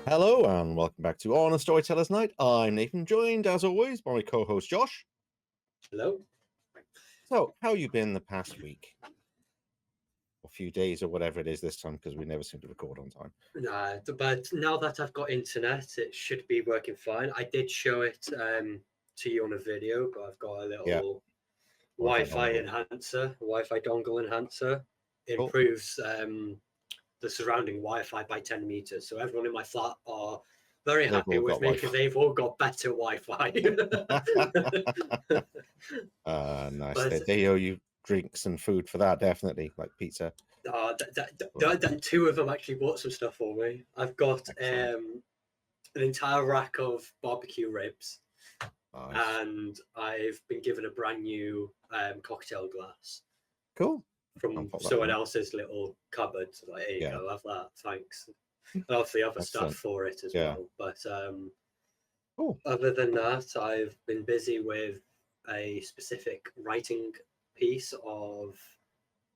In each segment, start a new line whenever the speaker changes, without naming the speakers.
Hello and welcome back to Honor Storytellers Night. I'm Nathan, joined as always by my co-host Josh.
Hello.
So, how you been the past week? A few days or whatever it is this time, because we never seem to record on time.
Nah, but now that I've got internet, it should be working fine. I did show it to you on a video, but I've got a little Wi-Fi enhancer, Wi-Fi dongle enhancer. It
Cool.
improves the surrounding Wi-Fi by 10 meters. So everyone in my flat are very happy with me because they've all got better Wi-Fi.
Nice.
But,
they owe you drinks and food for that, definitely, like pizza.
Two of them actually bought some stuff for me. I've got an entire rack of barbecue ribs.
Nice.
And I've been given a brand new cocktail glass.
Cool.
From someone else's little cupboard. So like, here you go, have that, thanks. And obviously other stuff for it as well. But other than that, I've been busy with a specific writing piece of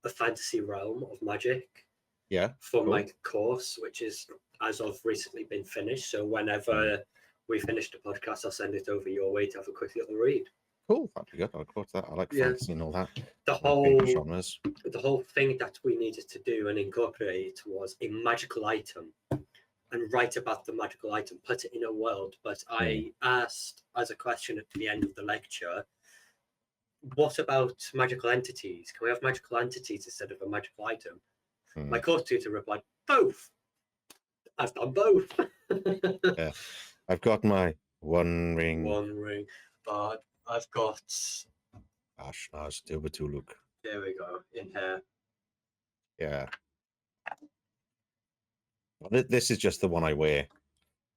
a fantasy realm of magic. For my course, which is as of recently been finished. So whenever we finish the podcast, I'll send it over your way to have a quick little read.
Cool, that'd be good. I look forward to that. I like fantasy and all that.
The whole thing that we needed to do and incorporate was a magical item and write about the magical item, put it in a world. But I asked as a question at the end of the lecture, what about magical entities? Can we have magical entities instead of a magical item? My course tutor replied, both. I've done both.
I've got my one ring.
But I've got
Ashnas Tilbatuluk.
There we go, in here.
Yeah. This is just the one I wear.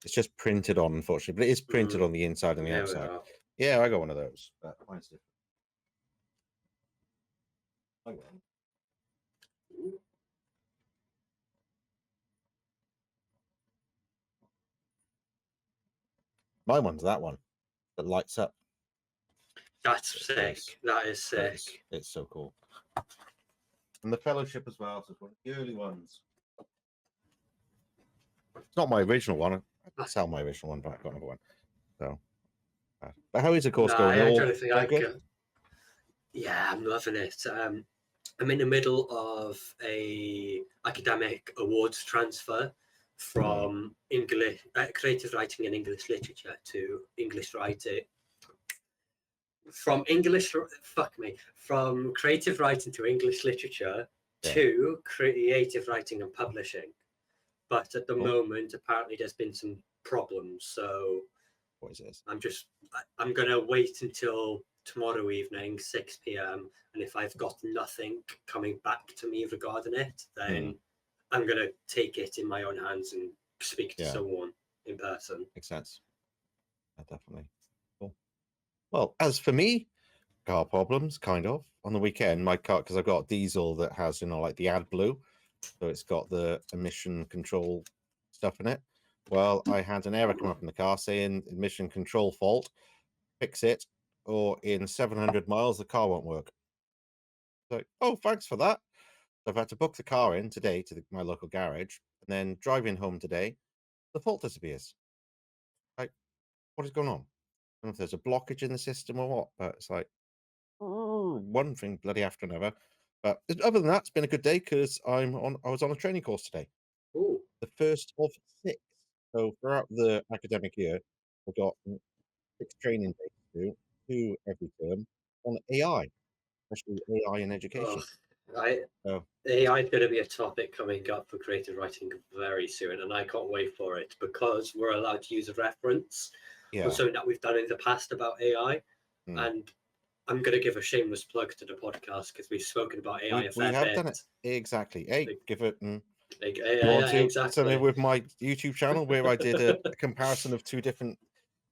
It's just printed on, unfortunately, but it is printed on the inside and the outside. Yeah, I got one of those. But mine's different. I got one. My one's that one that lights up.
That's sick. That is sick.
It's so cool. And the Fellowship as well. So it's one of the early ones. It's not my original one. I sell my original one, but I got another one. So, but how is the course going?
Yeah, I'm loving it. I'm in the middle of a academic awards transfer from English creative writing and English literature to English writing. From creative writing to English literature to creative writing and publishing. But at the moment, apparently there's been some problems. So
what is this?
I'm going to wait until tomorrow evening, 6 p.m. And if I've got nothing coming back to me regarding it, then I'm going to take it in my own hands and speak to someone in person.
Makes sense. Definitely. Cool. Well, as for me, car problems, kind of. On the weekend, my car, because I've got a diesel that has, like the AdBlue. So it's got the emission control stuff in it. Well, I had an error come up in the car saying emission control fault, fix it, or in 700 miles, the car won't work. So, thanks for that. So I've had to book the car in today to my local garage, and then driving home today, the fault disappears. Like, what is going on? I don't know if there's a blockage in the system or what, but it's like, one thing bloody after another. But other than that, it's been a good day because I was on a training course today.
Ooh.
The first of 6. So throughout the academic year, I've got 6 training days to do, 2 every term on AI, especially AI in education.
AI is going to be a topic coming up for creative writing very soon, and I can't wait for it because we're allowed to use a reference on something that we've done in the past about AI. And I'm going to give a shameless plug to the podcast because we've spoken about AI a fair bit. We have done it.
Exactly. Hey, give it...
exactly.
Something with my YouTube channel where I did a comparison of 2 different...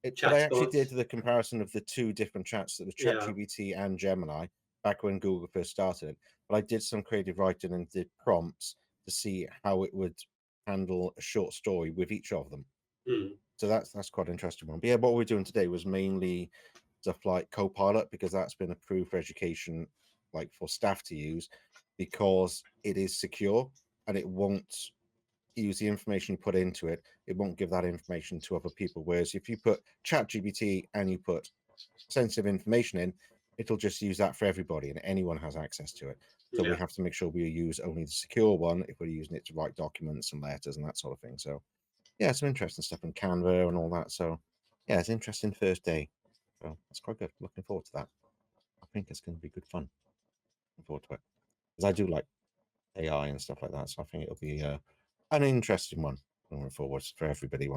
But I actually did the comparison of the 2 different chats, that was ChatGPT and Gemini, back when Google first started. But I did some creative writing and did prompts to see how it would handle a short story with each of them. So that's quite an interesting one. But yeah, what we're doing today was mainly stuff like Copilot, because that's been approved for education, like for staff to use, because it is secure and it won't use the information you put into it, it won't give that information to other people. Whereas if you put ChatGPT and you put sensitive information in, it'll just use that for everybody and anyone has access to it. So we have to make sure we use only the secure one if we're using it to write documents and letters and that sort of thing. So yeah, some interesting stuff in Canva and all that. So yeah, it's an interesting first day. So that's quite good. Looking forward to that. I think it's going to be good fun. Looking forward to it. Because I do like AI and stuff like that. So I think it'll be an interesting one going forward for everybody.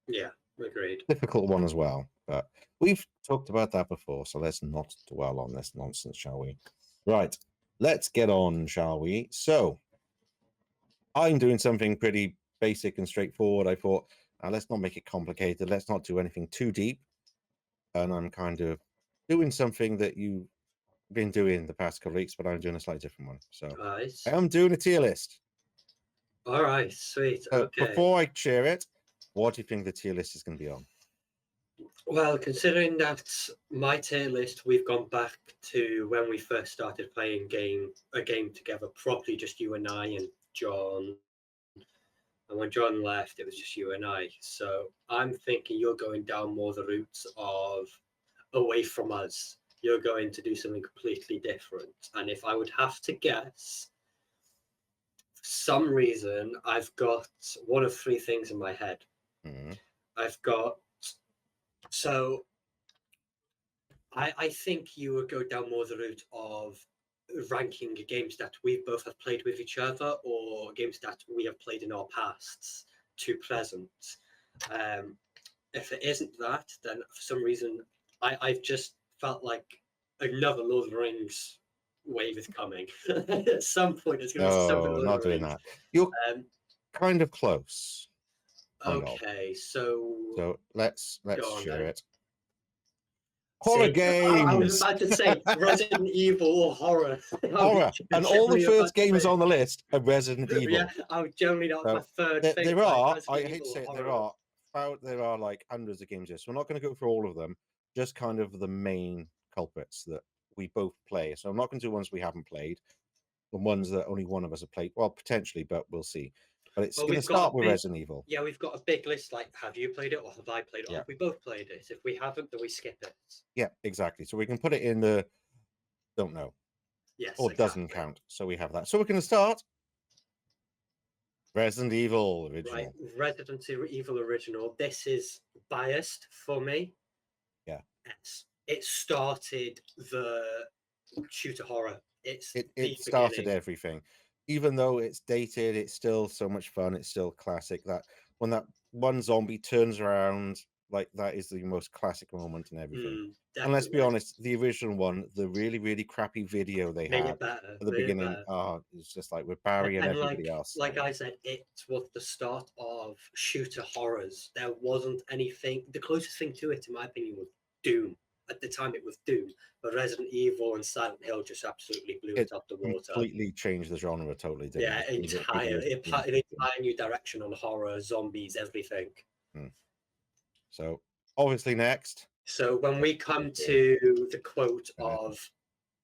Yeah, agreed.
Difficult one as well. But we've talked about that before. So let's not dwell on this nonsense, shall we? Right. Let's get on, shall we? So I'm doing something pretty basic and straightforward. I thought, let's not make it complicated. Let's not do anything too deep. And I'm kind of doing something that you've been doing the past couple of weeks, but I'm doing a slightly different one. So
nice.
I'm doing a tier list.
All right, sweet.
So
okay.
Before I share it, what do you think the tier list is going to be on?
Well, considering that my tier list, we've gone back to when we first started playing a game together, probably just you and I and John. And when John left, it was just you and I. So I'm thinking you're going down more the route of away from us. You're going to do something completely different. And if I would have to guess, for some reason, I've got one of three things in my head. I've got... So I think you would go down more the route of ranking games that we both have played with each other or games that we have played in our pasts to present. If it isn't that, then for some reason I've just felt like another Lord of the Rings wave is coming. At some point it's going to be something.
No, not doing that. You're kind of close.
Okay, so
let's share
then.
it. Horror games.
I was about to say Resident Evil or horror.
Horror, and all the first games on the list are Resident Evil.
Yeah, I'm generally not my third thing.
There are, I hate to say it, there are like hundreds of games here, so we're not going to go through all of them. Just kind of the main culprits that we both play. So I'm not going to do ones we haven't played, the ones that only one of us have played. Well, potentially, but we'll see. But it's going to start with Resident Evil.
Yeah, we've got a big list. Like, have you played it or have I played it? Or have we both played it? If we haven't, then we skip it.
Yeah, exactly. So we can put it in the don't know.
Yes.
Or doesn't count. So we have that. So we're going to start Resident Evil original.
Right, Resident Evil original. This is biased for me.
Yeah.
It started the shooter horror. It
started everything. Even though it's dated, it's still so much fun. It's still classic. That when that one zombie turns around, like that is the most classic moment in everything. And let's be honest, the original one, the really, really crappy video they had at the beginning, it's just like with Barry and everybody else.
Like I said, it was the start of shooter horrors. There wasn't anything. The closest thing to it, in my opinion, was Doom. At the time, it was Doom, but Resident Evil and Silent Hill just absolutely blew it up the water.
Completely changed the genre, totally.
Yeah, an entire new direction on horror, zombies, everything.
So obviously next.
So when we come to the quote of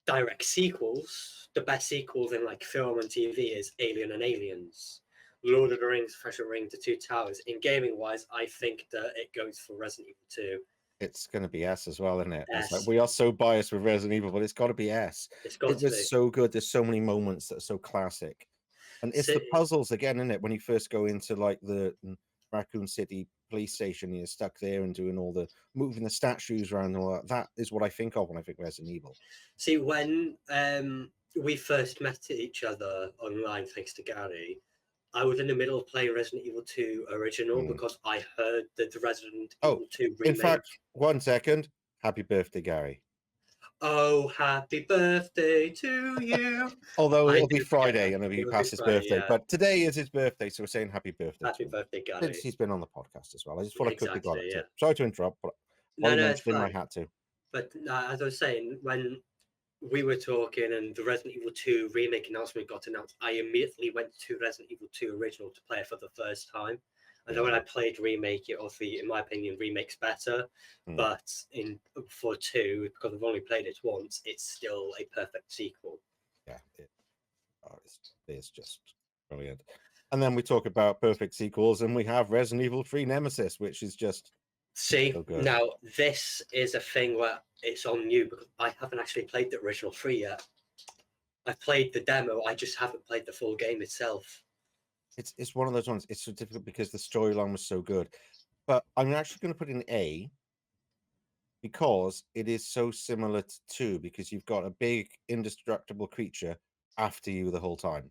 direct sequels, the best sequels in like film and TV is Alien and Aliens. Lord of the Rings, Fellowship of the Ring, The Two Towers. In gaming wise, I think that it goes for Resident Evil 2.
It's going to be S as well, isn't it? It's like, we are so biased with Resident Evil, but it's got to be S. It was so good. There's so many moments that are so classic. And it's the puzzles again, isn't it? When you first go into like the Raccoon City police station, you're stuck there and doing all the moving the statues around and all that. That is what I think of when I think Resident Evil.
See, when we first met each other online, thanks to Gary, I was in the middle of playing Resident Evil 2 original because I heard that the Resident Evil 2 remake.
In fact, 1 second. Happy birthday, Gary.
Oh, happy birthday to you.
Although it'll be Friday and it'll be past his birthday. Yeah. But today is his birthday, so we're saying happy birthday.
Happy birthday, Gary.
Since he's been on the podcast as well. I just thought I quickly got it. Sorry to interrupt, but I had to.
But as I was saying, when we were talking and the Resident Evil 2 remake announcement got announced, I immediately went to Resident Evil 2 original to play it for the first time. And then when I played remake, it obviously, in my opinion, remake's better. But for 2, because I've only played it once, it's still a perfect sequel.
Yeah, it's just brilliant. And then we talk about perfect sequels, and we have Resident Evil 3 Nemesis, which is just
so now this is a thing where it's on you because I haven't actually played the original 3 yet. I've played the demo, I just haven't played the full game itself.
It's one of those ones. It's so difficult because the storyline was so good. But I'm actually going to put in A because it is so similar to 2, because you've got a big indestructible creature after you the whole time.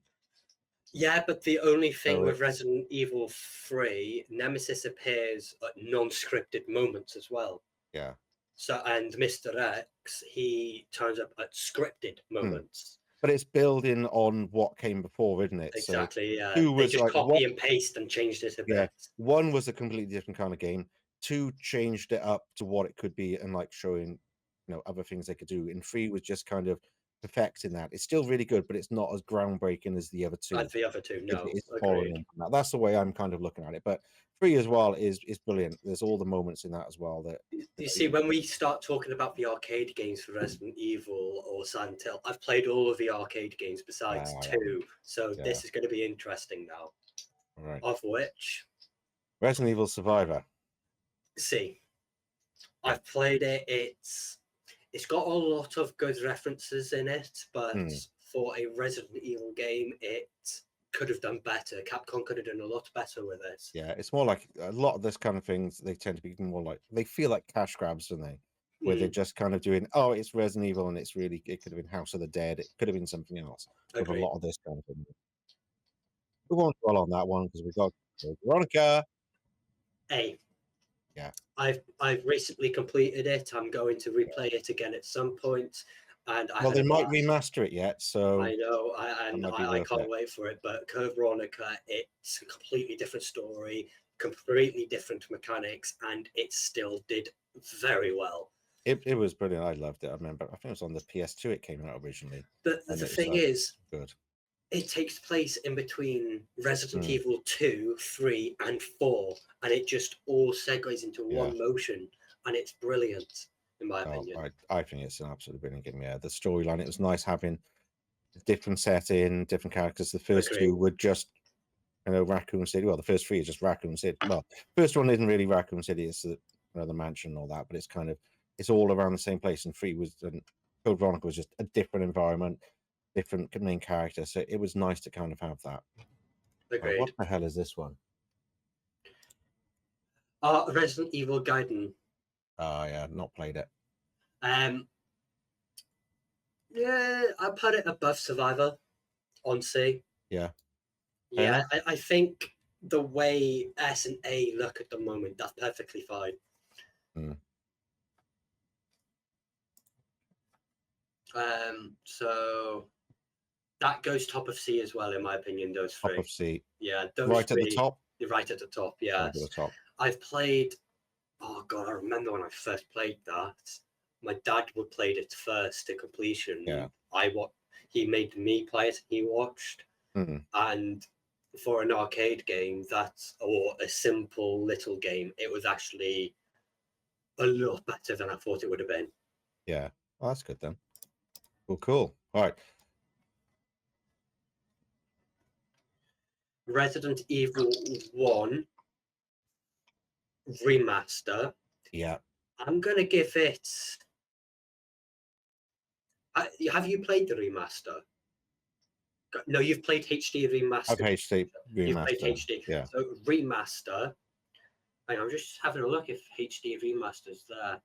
Yeah, but the only thing with Resident Evil 3, Nemesis appears at non-scripted moments as well.
Yeah.
So, and Mr. X, he turns up at scripted moments.
But it's building on what came before, isn't it?
Exactly,
so
yeah.
Two was
they just
like,
copy and paste and changed it a bit.
1 was a completely different kind of game. 2 changed it up to what it could be and like showing, other things they could do. And 3 was just kind of perfecting that. It's still really good, but it's not as groundbreaking as the other 2.
As the other 2, no.
It's following on from that. That's the way I'm kind of looking at it. But 3 as well is brilliant. There's all the moments in that as well. That
you see, when we start talking about the arcade games for Resident Evil or Silent Hill, I've played all of the arcade games besides 2, so this is going to be interesting now.
Right.
Of which
Resident Evil Survivor.
See, I've played it. It's got a lot of good references in it, but for a Resident Evil game, it could have done better. Capcom could have done a lot better with it.
Yeah, it's more like a lot of this kind of things. They tend to be more like, they feel like cash grabs, don't they? Where they're just kind of doing, oh, it's Resident Evil, and it could have been House of the Dead. It could have been something else. With a lot of this kind of thing. We won't dwell on that one because we've got Veronica.
A.
Yeah.
I've recently completed it. I'm going to replay it again at some point. And
they might remaster it yet, so
I know, I can't wait for it. But Code Veronica, it's a completely different story, completely different mechanics, and it still did very well.
It was brilliant. I loved it. I remember, I think it was on the PS2 it came out originally.
But the thing is, good. It takes place in between Resident Evil 2, 3, and 4, and it just all segues into one motion, and it's brilliant, in my opinion.
I think it's an absolutely brilliant game. Yeah, the storyline, it was nice having a different setting, different characters. The first 2 were just, Raccoon City. Well, the first 3 is just Raccoon City. Well, first one isn't really Raccoon City. It's the mansion and all that, but it's kind of, it's all around the same place. And 3 was, Code Veronica was just a different environment, different main character, so it was nice to kind of have that.
Agreed.
What the hell is this one?
Resident Evil Gaiden.
Oh yeah, not played it.
Yeah, I put it above Survivor on C.
Yeah.
Yeah, I think the way S and A look at the moment, that's perfectly fine. So that goes top of C as well, in my opinion. Those 3.
Top of C.
Yeah, those
right
3,
at the top.
You're right at the top. Yeah.
Right at the top.
I've played. Oh god, I remember when I first played that. My dad would played it first to completion.
Yeah.
He made me play it. He watched, and for an arcade game, or a simple little game, it was actually a lot better than I thought it would have been.
Yeah, well, that's good then. Well, cool. All right.
Resident Evil 1 remaster.
Yeah.
I'm gonna give it. Have you played the remaster? No, you've played HD remaster.
I've HD remaster.
You've played HD.
Yeah.
So remaster. And I'm just having a look if HD remaster's there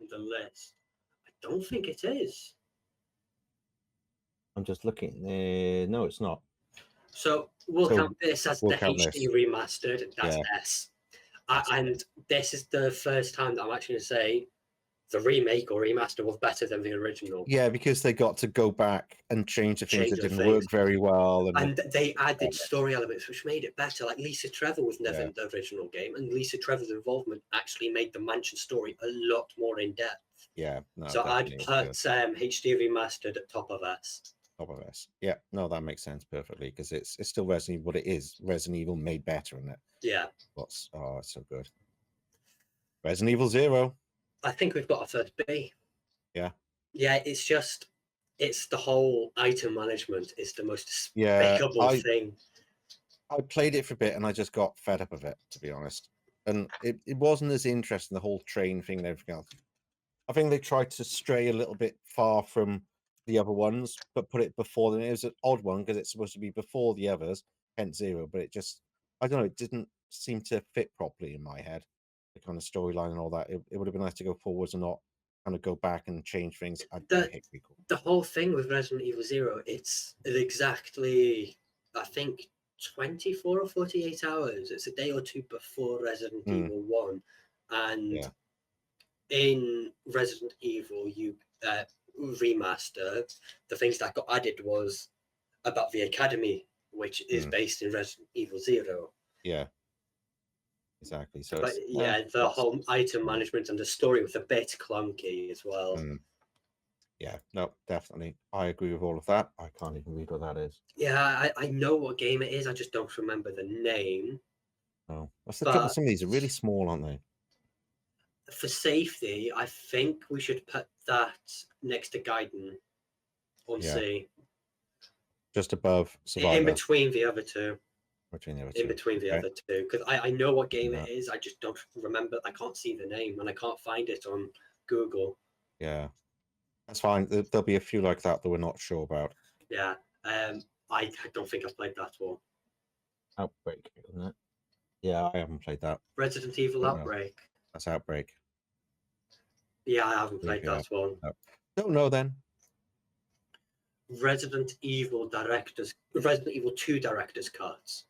in the list. I don't think it is.
I'm just looking. No, it's not.
So we'll count this as the HD remastered. That's S. And this is the first time that I'm actually going to say the remake or remaster was better than the original.
Yeah, because they got to go back and change the things that didn't work very well.
And they added story elements which made it better. Like Lisa Trevor was never in the original game, and Lisa Trevor's involvement actually made the mansion story a lot more in depth.
Yeah. No,
so I'd put HD remastered at top of S.
Top of S. Yeah, no, that makes sense perfectly because it's still Resident Evil. What it is, Resident Evil made better in it.
Yeah.
It's so good. Resident Evil 0.
I think we've got a first B.
Yeah.
Yeah, it's the whole item management is the most despicable thing.
I played it for a bit and I just got fed up of it, to be honest. And it wasn't as interesting, the whole train thing and everything else. I think they tried to stray a little bit far from the other ones, but put it before them. It was an odd one because it's supposed to be before the others, hence 0. But it just, I don't know, it didn't seem to fit properly in my head. The kind of storyline and all that. It would have been nice to go forwards and not kind of go back and change things. I hate people.
The whole thing with Resident Evil 0, it's exactly, I think, 24 or 48 hours. It's a day or two before Resident Evil 1. And in Resident Evil Remaster, the things that got added was about the Academy, which is based in Resident Evil 0.
Yeah. Exactly. So
but the whole item management and the story was a bit clunky as well.
Yeah, no, definitely. I agree with all of that. I can't even read what that is.
Yeah, I know what game it is. I just don't remember the name.
Oh, that's the trouble. Some of these are really small, aren't they?
For safety, I think we should put that next to Gaiden on C.
Just above Survivor.
In between the other two.
In
between the other two. Because I know what game it is. I just don't remember. I can't see the name and I can't find it on Google.
Yeah. That's fine. There'll be a few like that we're not sure about.
Yeah. I don't think I've played that one.
Outbreak, isn't it? Yeah, I haven't played that.
Resident Evil Outbreak.
That's Outbreak.
Yeah, I haven't played that one.
No. Don't know then.
Resident Evil 2 director's cuts.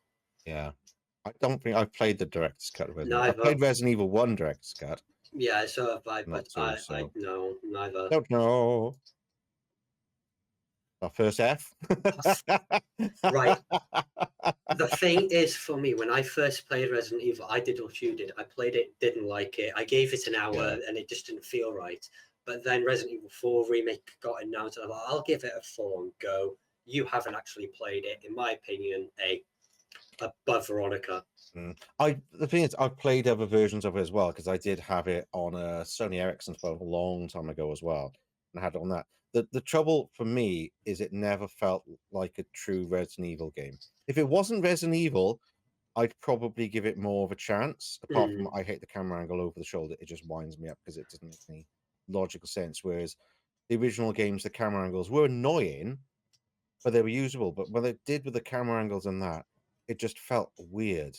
Yeah. I don't think I've played the director's cut.
I
played Resident Evil 1 director's cut.
Yeah, so have I, but I no, neither.
Don't know. Our first F.
Right. The thing is, for me, when I first played Resident Evil, I did what you did. I played it, didn't like it. I gave it an hour, and it just didn't feel right. But then Resident Evil 4 remake got announced, and I thought, I'll give it a 4 and go. You haven't actually played it, in my opinion, above Veronica.
The thing is, I've played other versions of it as well because I did have it on a Sony Ericsson phone a long time ago as well, and I had it on that. The trouble for me is it never felt like a true Resident Evil game. If it wasn't Resident Evil, I'd probably give it more of a chance. Apart from I hate the camera angle over the shoulder, it just winds me up because it doesn't make any logical sense. Whereas the original games, the camera angles were annoying, but they were usable. But what they did with the camera angles and that, it just felt weird.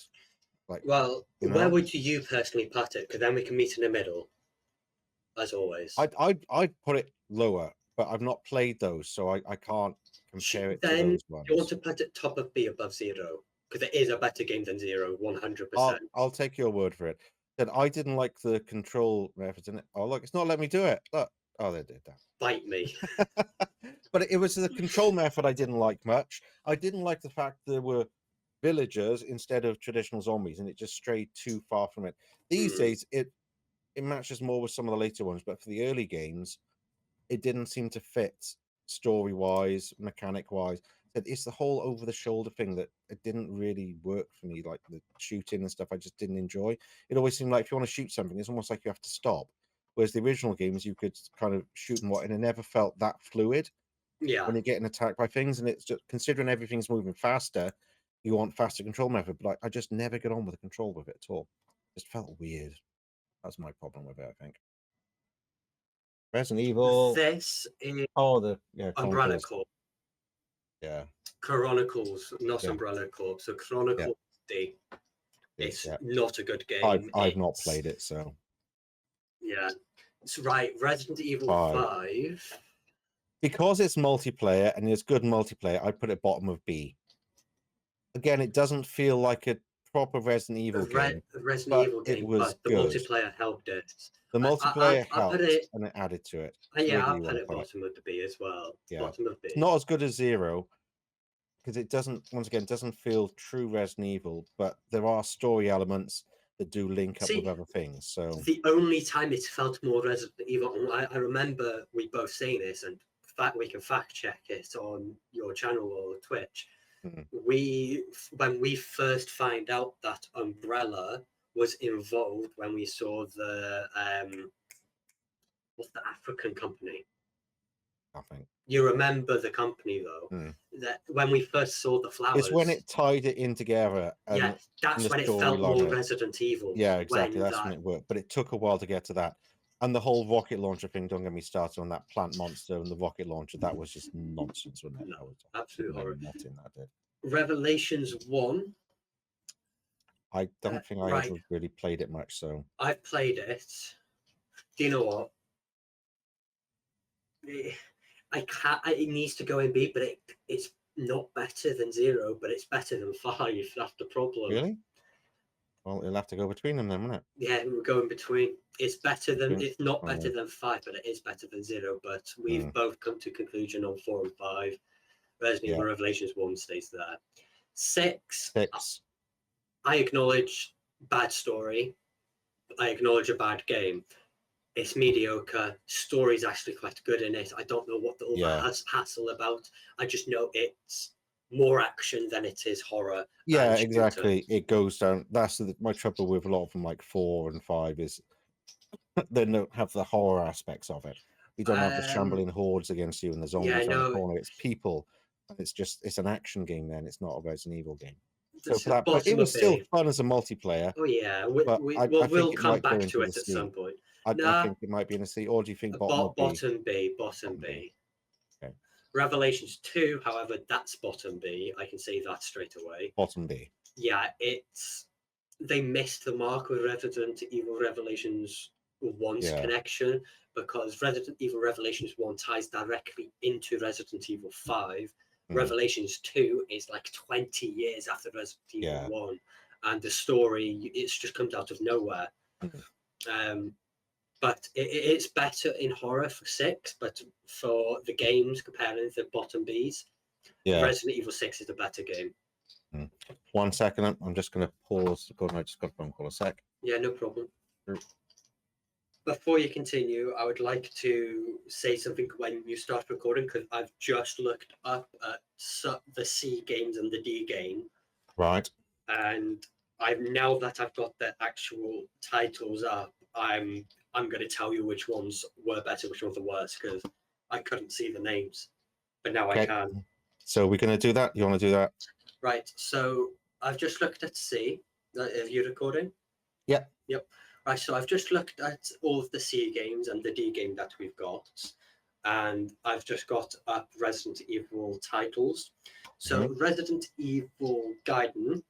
Like,
well, where would you personally put it? Because then we can meet in the middle, as always.
I'd put it lower, but I've not played those, so I can't compare it to those ones.
You want to put it top of B above 0, because it is a better game than 0, 100%.
I'll take your word for it. Then I didn't like the control methods in it. Oh, look, it's not letting me do it. Look. Oh, they did that.
Bite me.
But it was the control method I didn't like much. I didn't like the fact there were villagers instead of traditional zombies, and it just strayed too far from it. These days, it matches more with some of the later ones, but for the early games, it didn't seem to fit story-wise, mechanic-wise. It's the whole over-the-shoulder thing that it didn't really work for me, like the shooting and stuff. I just didn't enjoy. It always seemed like if you want to shoot something, it's almost like you have to stop. Whereas the original games, you could kind of shoot and it never felt that fluid.
Yeah.
When you're getting attacked by things, and it's just considering everything's moving faster, you want faster control method. But I just never get on with the control with it at all. It just felt weird. That's my problem with it, I think. Resident Evil.
This is
Umbrella
Corp.
Yeah.
Chronicles, not Umbrella Corp. So Chronicles D. It's not a good game.
I've not played it, so.
Yeah. It's right. Resident Evil 5.
Because it's multiplayer and it's good multiplayer, I put it bottom of B. Again, it doesn't feel like a proper Resident Evil game.
Resident Evil game, but the multiplayer helped it.
The multiplayer helped and it added to it.
I'll put it bottom of the B as well.
Yeah.
Bottom of B.
It's not as good as 0 because it doesn't feel true Resident Evil, but there are story elements that do link up with other things. So
the only time it felt more Resident Evil, I remember we both saying this, and we can fact check it on your channel or Twitch. When we first find out that Umbrella was involved, when we saw the what's the African company?
I think.
You remember the company though, that when we first saw the flowers.
It's when it tied it in together. And,
yeah, that's when it felt more Resident Evil.
Yeah, exactly. That's when it worked. But it took a while to get to that. And the whole rocket launcher thing, don't get me started on that plant monster and the rocket launcher. That was just nonsense, wasn't it?
No,
that was
absolute horror.
Nothing that did.
Revelations 1.
I don't think I ever really played it much, so.
I've played it. Do you know what? I can't. It needs to go in B, but it's not better than 0, but it's better than 5. That's the problem.
Really? Well, it'll have to go between them then, won't it?
Yeah, we're going between. It's better than. It's not better than 5, but it is better than 0. But we've both come to conclusion on 4 and 5. Resident Evil Revelations 1 stays there. 6. I acknowledge bad story. I acknowledge a bad game. It's mediocre. Story's actually quite good in it. I don't know what all the hassle about. I just know it's more action than it is horror.
Yeah, exactly. It goes down. That's my trouble with a lot of them, like 4 and 5, is they don't have the horror aspects of it. You don't have the shambling hordes against you and the zombies around the corner. It's people, and it's an action game. Then it's not a Resident Evil game. So for that, but it was still fun as a multiplayer.
Oh yeah, we'll come back to it at some point.
I think it might be in a C. Or do you think
bottom B? Bottom B.
Okay.
Revelations 2, however, that's bottom B. I can say that straight away.
Bottom B.
Yeah, they missed the mark with Resident Evil Revelations 1's connection, because Resident Evil Revelations 1 ties directly into Resident Evil 5. Revelations 2 is like 20 years after Resident Evil 1, and the story, it's just comes out of nowhere. But it's better in horror for 6, but for the games, comparing the bottom Bs, Resident Evil 6 is the better game.
1 second, I'm just going to pause. I just got a phone call a sec.
Yeah, no problem. Before you continue, I would like to say something when you start recording, because I've just looked up at the C games and the D game.
Right.
And now that I've got the actual titles up, I'm going to tell you which ones were better, which ones were worse, because I couldn't see the names. But now I can.
So we're going to do that? You want to do that?
Right. So I've just looked at C. Are you recording?
Yeah.
Yep. Right, so I've just looked at all of the C games and the D game that we've got, and I've just got up Resident Evil titles. So Resident Evil Gaiden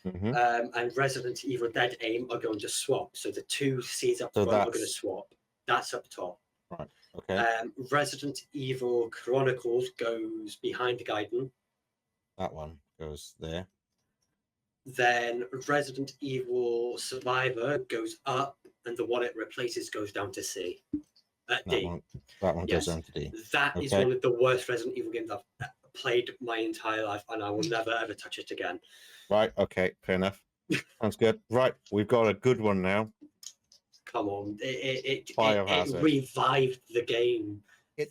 and Resident Evil Dead Aim are going to swap. So the 2 C's up front are going to swap. That's up top.
Right. Okay.
Resident Evil Chronicles goes behind Gaiden.
That one goes there.
Then Resident Evil Survivor goes up, and the one it replaces goes down to C. D.
That one goes down to D.
That is one of the worst Resident Evil games I've played my entire life, and I will never ever touch it again.
Right. Okay. Fair enough. Sounds good. Right. We've got a good one now.
Come on. It revived the game.
It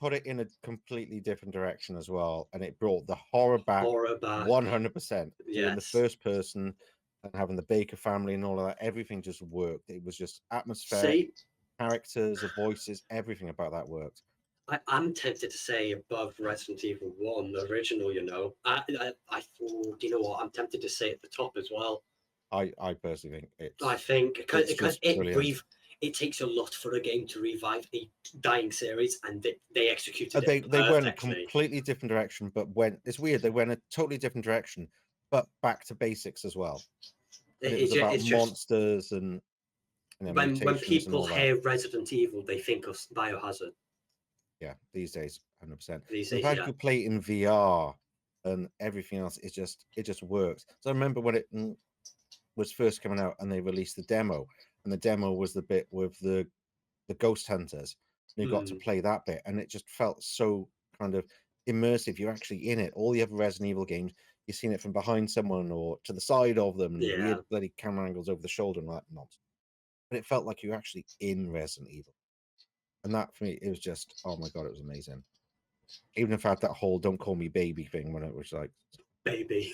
put it in a completely different direction as well, and it brought the horror back 100%.
Yes.
In the first person and having the Baker family and all of that, everything just worked. It was just atmospheric, characters, the voices, everything about that worked.
I'm tempted to say above Resident Evil 1, the original, you know. Do you know what? I'm tempted to say at the top as well.
I personally think it's...
I think, because it takes a lot for a game to revive a dying series, and they executed it.
They went a completely different direction, but it's weird. They went a totally different direction, but back to basics as well. It was about monsters and
when people hear Resident Evil, they think of Biohazard.
Yeah, these days, 100%.
The
fact you play in VR and everything else, it just works. So I remember when it was first coming out, and they released the demo. And the demo was the bit with the ghost hunters. And you got to play that bit, and it just felt so kind of immersive. You're actually in it. All the other Resident Evil games, you've seen it from behind someone or to the side of them, and weird bloody camera angles over the shoulder and all that nonsense. But it felt like you're actually in Resident Evil. And that, for me, it was just, oh my God, it was amazing. Even if I had that whole "don't call me baby" thing, when it was like,
baby.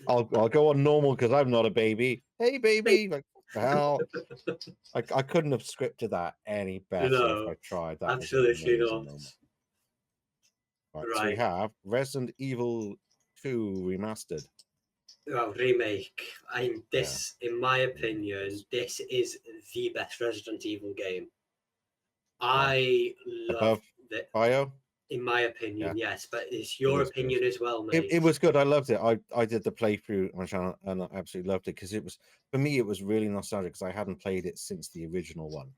I'll go on normal because I'm not a baby. Hey, baby. Like, hell, I couldn't have scripted that any better if I tried. That
absolutely not.
Right. So we have Resident Evil 2 remastered.
Well, remake. In my opinion, this is the best Resident Evil game. I love it.
Bio?
In my opinion, yes, but it's your opinion as well, mate.
It was good. I loved it. I did the playthrough on my channel and I absolutely loved it because it was, for me, it was really nostalgic because I hadn't played it since the original one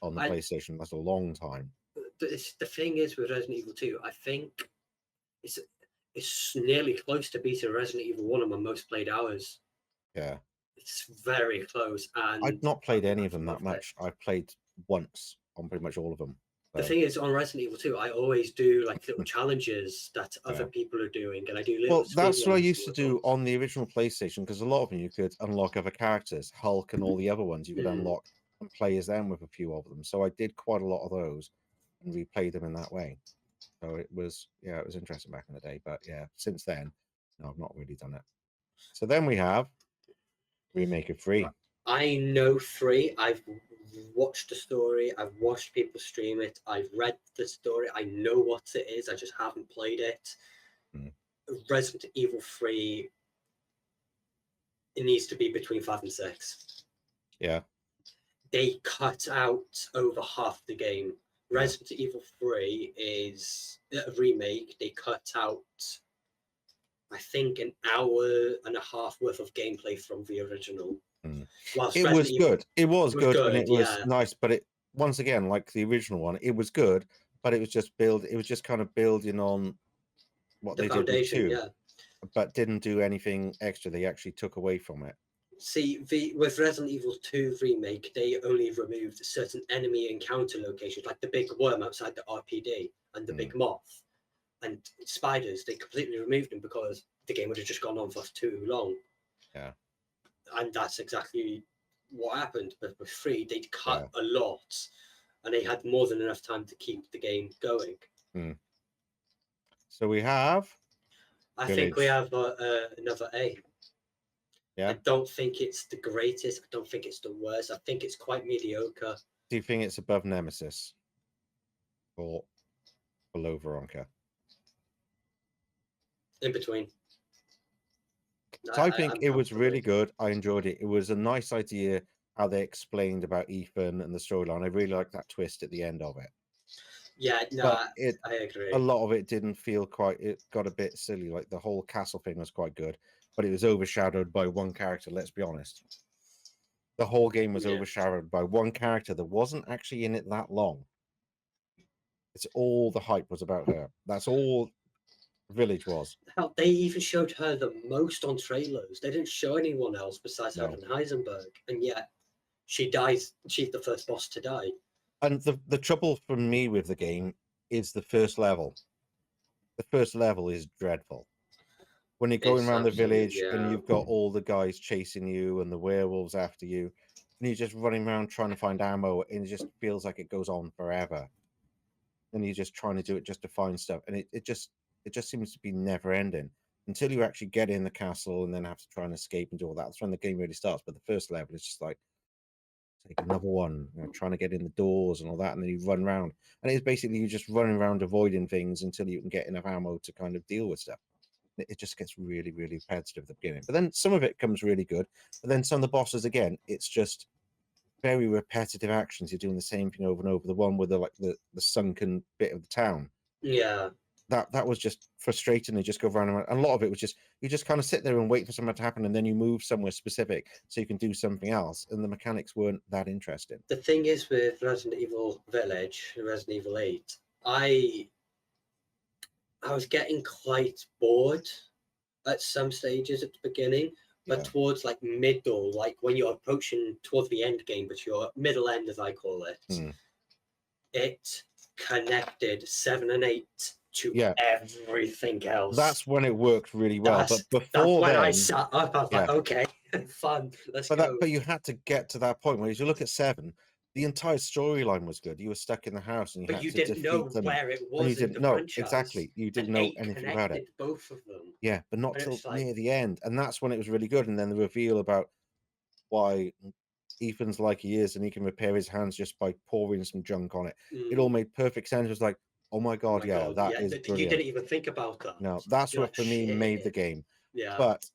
on the PlayStation. That's a long time.
The thing is with Resident Evil 2, I think it's nearly close to beating Resident Evil 1 on my most played hours.
Yeah.
It's very close. And
I've not played any of them that much. I've played once on pretty much all of them.
The thing is, on Resident Evil 2, I always do like little challenges that other people are doing, and I do little.
Well, that's what I used to do on the original PlayStation, because a lot of them you could unlock other characters, Hulk and all the other ones you could unlock and play as them with a few of them. So I did quite a lot of those and replayed them in that way. So it was, it was interesting back in the day. But yeah, since then, no, I've not really done it. So then we have Remake of 3.
I know 3. I've watched the story. I've watched people stream it. I've read the story. I know what it is. I just haven't played it. Resident Evil 3. It needs to be between 5 and 6.
Yeah.
They cut out over half the game. Resident Evil 3 is a remake. They cut out, I think, an hour and a half worth of gameplay from the original.
It was good. It was good, and it was nice. But it, once again, like the original one, it was good, but it was just It was just kind of building on what they did with 2, but didn't do anything extra. They actually took away from it.
See, with Resident Evil 2 remake, they only removed certain enemy encounter locations, like the big worm outside the RPD and the big moth and spiders. They completely removed them because the game would have just gone on for too long.
Yeah.
And that's exactly what happened. But with 3, they'd cut a lot, and they had more than enough time to keep the game going.
So we have.
I think we have another A.
Yeah.
I don't think it's the greatest. I don't think it's the worst. I think it's quite mediocre.
Do you think it's above Nemesis or below Veronica?
In between.
So I think it was really good. I enjoyed it. It was a nice idea how they explained about Ethan and the storyline. I really liked that twist at the end of it.
Yeah, no, I agree.
A lot of it didn't feel quite. It got a bit silly. Like the whole castle thing was quite good, but it was overshadowed by one character. Let's be honest. The whole game was overshadowed by one character that wasn't actually in it that long. It's all the hype was about her. That's all Village was.
Hell, they even showed her the most on trailers. They didn't show anyone else besides Evan Heisenberg, and yet she dies. She's the first boss to die.
And the trouble for me with the game is the first level. The first level is dreadful. When you're going around the village and you've got all the guys chasing you and the werewolves after you, and you're just running around trying to find ammo, and it just feels like it goes on forever. And you're just trying to do it just to find stuff, and it just seems to be never ending until you actually get in the castle and then have to try and escape and do all that. That's when the game really starts. But the first level is just like, take another one, trying to get in the doors and all that, and then you run around, and it's basically you just running around avoiding things until you can get enough ammo to kind of deal with stuff. It just gets really, really repetitive at the beginning, but then some of it comes really good. But then some of the bosses, again, it's just very repetitive actions. You're doing the same thing over and over. The one with the sunken bit of the town, that was just frustrating. They just go around, and a lot of it was just you just kind of sit there and wait for something to happen, and then you move somewhere specific so you can do something else, and the mechanics weren't that interesting.
The thing is with Resident Evil Village, Resident Evil 8, I was getting quite bored at some stages at the beginning, but towards like middle, like when you're approaching towards the end game, but your middle end, as I call it, it connected 7 and 8 to everything else.
That's when it worked really well. But before
when
then,
I sat up, I was like, okay, fun, let's go.
But you had to get to that point where, as you look at 7, the entire storyline was good. You were stuck in the house, and you had to
didn't know
them,
where it was.
You didn't know exactly. You didn't know anything about it.
Both of them.
Yeah, but not till near the end, and that's when it was really good. And then the reveal about why Ethan's like he is, and he can repair his hands just by pouring some junk on it. It all made perfect sense. It was like, Oh my god, that is brilliant.
You didn't even think about that.
No, that's
You're
what
like,
for me made the
shit.
game.
Yeah.
But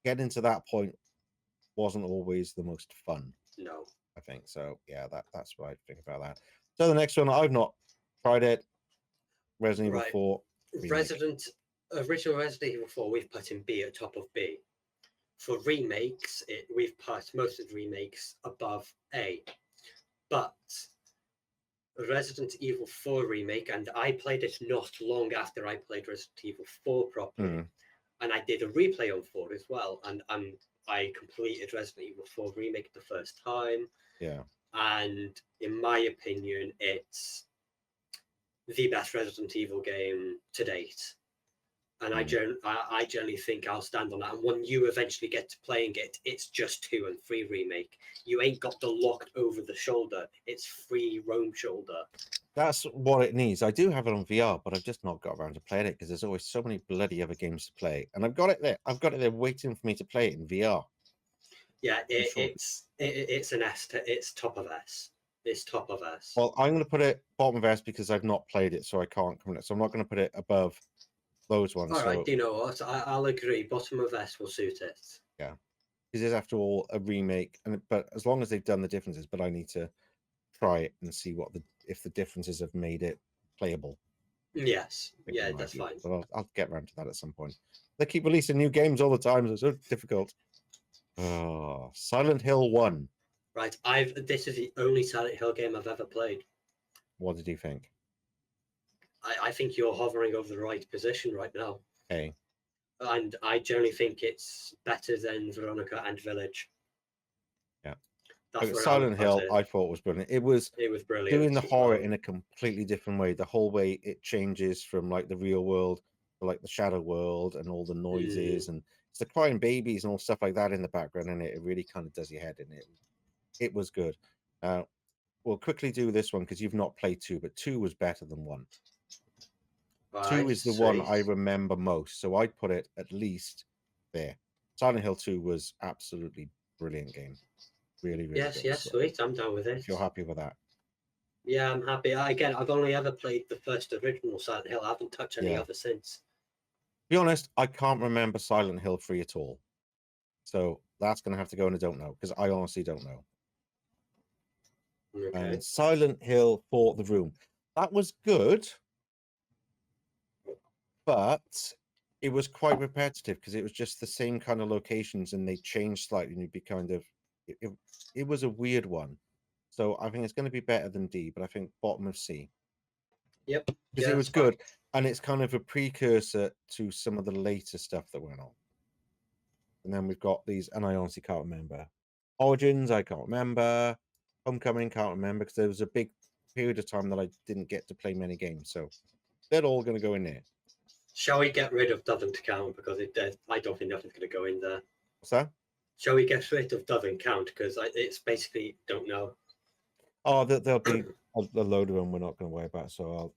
getting to that point wasn't always the most fun.
No.
I think so. Yeah, that's what I think about that. So the next one, I've not tried it. Resident Evil 4.
Original Resident Evil 4, we've put in B at top of B. For remakes, we've put most of the remakes above A. But Resident Evil 4 remake, and I played it not long after I played Resident Evil 4 properly, and I did a replay on 4 as well, and I completed Resident Evil 4 remake the first time.
Yeah.
And in my opinion, it's the best Resident Evil game to date. And I generally think I'll stand on that. And when you eventually get to playing it, it's just 2 and 3 remake. You ain't got the locked over the shoulder. It's free roam shoulder.
That's what it needs. I do have it on VR, but I've just not got around to playing it because there's always so many bloody other games to play. And I've got it there. I've got it there waiting for me to play it in VR.
Yeah, it's an S. It's top of S. It's top of S.
Well, I'm going to put it bottom of S because I've not played it, so I can't comment. So I'm not going to put it above those ones.
All right, you know what? I'll agree. Bottom of S will suit it.
Yeah, because it's after all a remake, but as long as they've done the differences, but I need to try it and see if the differences have made it playable.
Yes, yeah, that's fine.
But I'll get around to that at some point. They keep releasing new games all the time. It's so difficult. Oh, Silent Hill 1.
Right, this is the only Silent Hill game I've ever played.
What did you think?
I think you're hovering over the right position right now.
Okay.
And I generally think it's better than Veronica and Village.
Yeah. Silent Hill, I thought was brilliant. It was
brilliant.
Doing the horror in a completely different way. The whole way it changes from like the real world to like the shadow world and all the noises and it's the crying babies and all stuff like that in the background, and it really kind of does your head in. It was good. We'll quickly do this one because you've not played 2, but 2 was better than 1. Right, 2 is the one I remember most, so I'd put it at least there. Silent Hill 2 was absolutely brilliant game. Really, really good.
Yes, sweet. I'm down with it.
If you're happy with that.
Yeah, I'm happy. Again, I've only ever played the first original Silent Hill. I haven't touched any other since. To
be honest, I can't remember Silent Hill 3 at all. So that's going to have to go in a don't know, because I honestly don't know. Okay. And Silent Hill 4 The Room. That was good, but it was quite repetitive because it was just the same kind of locations and they changed slightly and you'd be kind of... It was a weird one. So I think it's going to be better than D, but I think bottom of C.
Yep.
Because it was good. And it's kind of a precursor to some of the later stuff that went on. And then we've got these, and I honestly can't remember. Origins, I can't remember. Homecoming, can't remember, because there was a big period of time that I didn't get to play many games. So they're all going to go in there.
Shall we get rid of Doesn't Count? Because I don't think nothing's going to go in there.
What's that?
Shall we get rid of Doesn't Count? Because it's basically don't know.
Oh, there'll be a load of them we're not going to worry about. So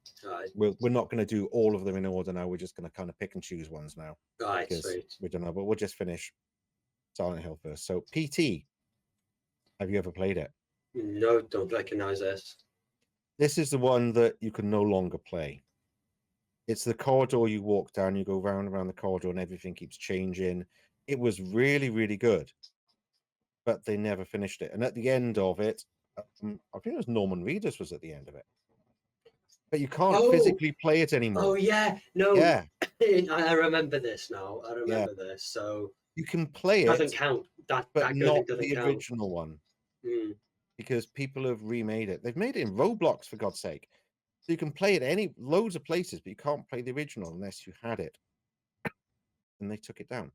we're not going to do all of them in order now. We're just going to kind of pick and choose ones now.
Right, sweet.
We don't know, but we'll just finish Silent Hill first. So PT, have you ever played it?
No, don't recognize this.
This is the one that you can no longer play. It's the corridor you walk down, you go round and around the corridor and everything keeps changing. It was really, really good, but they never finished it. And at the end of it, I think it was Norman Reedus was at the end of it. But you can't physically play it anymore.
Oh, yeah. No.
Yeah.
I remember this now. I remember this. So
you can play it.
Doesn't count. But
not the original one. Because people have remade it. They've made it in Roblox, for God's sake. So you can play it loads of places, but you can't play the original unless you had it. And they took it down.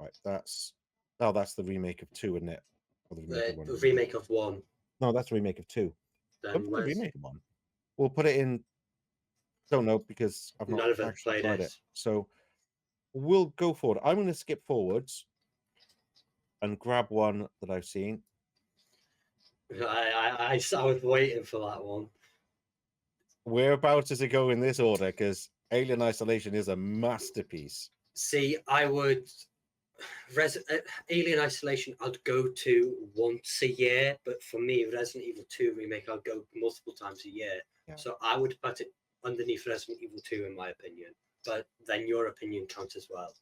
Right, that's the remake of 2, isn't it? Or
the remake of 1.
No, that's the remake of 2.
Then
the remake of 1. We'll put it in. Don't know because I've not actually played it. So we'll go forward. I'm going to skip forwards and grab one that I've seen.
I was waiting for that one.
Whereabouts does it go in this order? Because Alien Isolation is a masterpiece.
See, I would Alien Isolation, I'd go to once a year, but for me, Resident Evil 2 remake, I'd go multiple times a year. Yeah. So I would put it underneath Resident Evil 2, in my opinion. But then your opinion counts as well.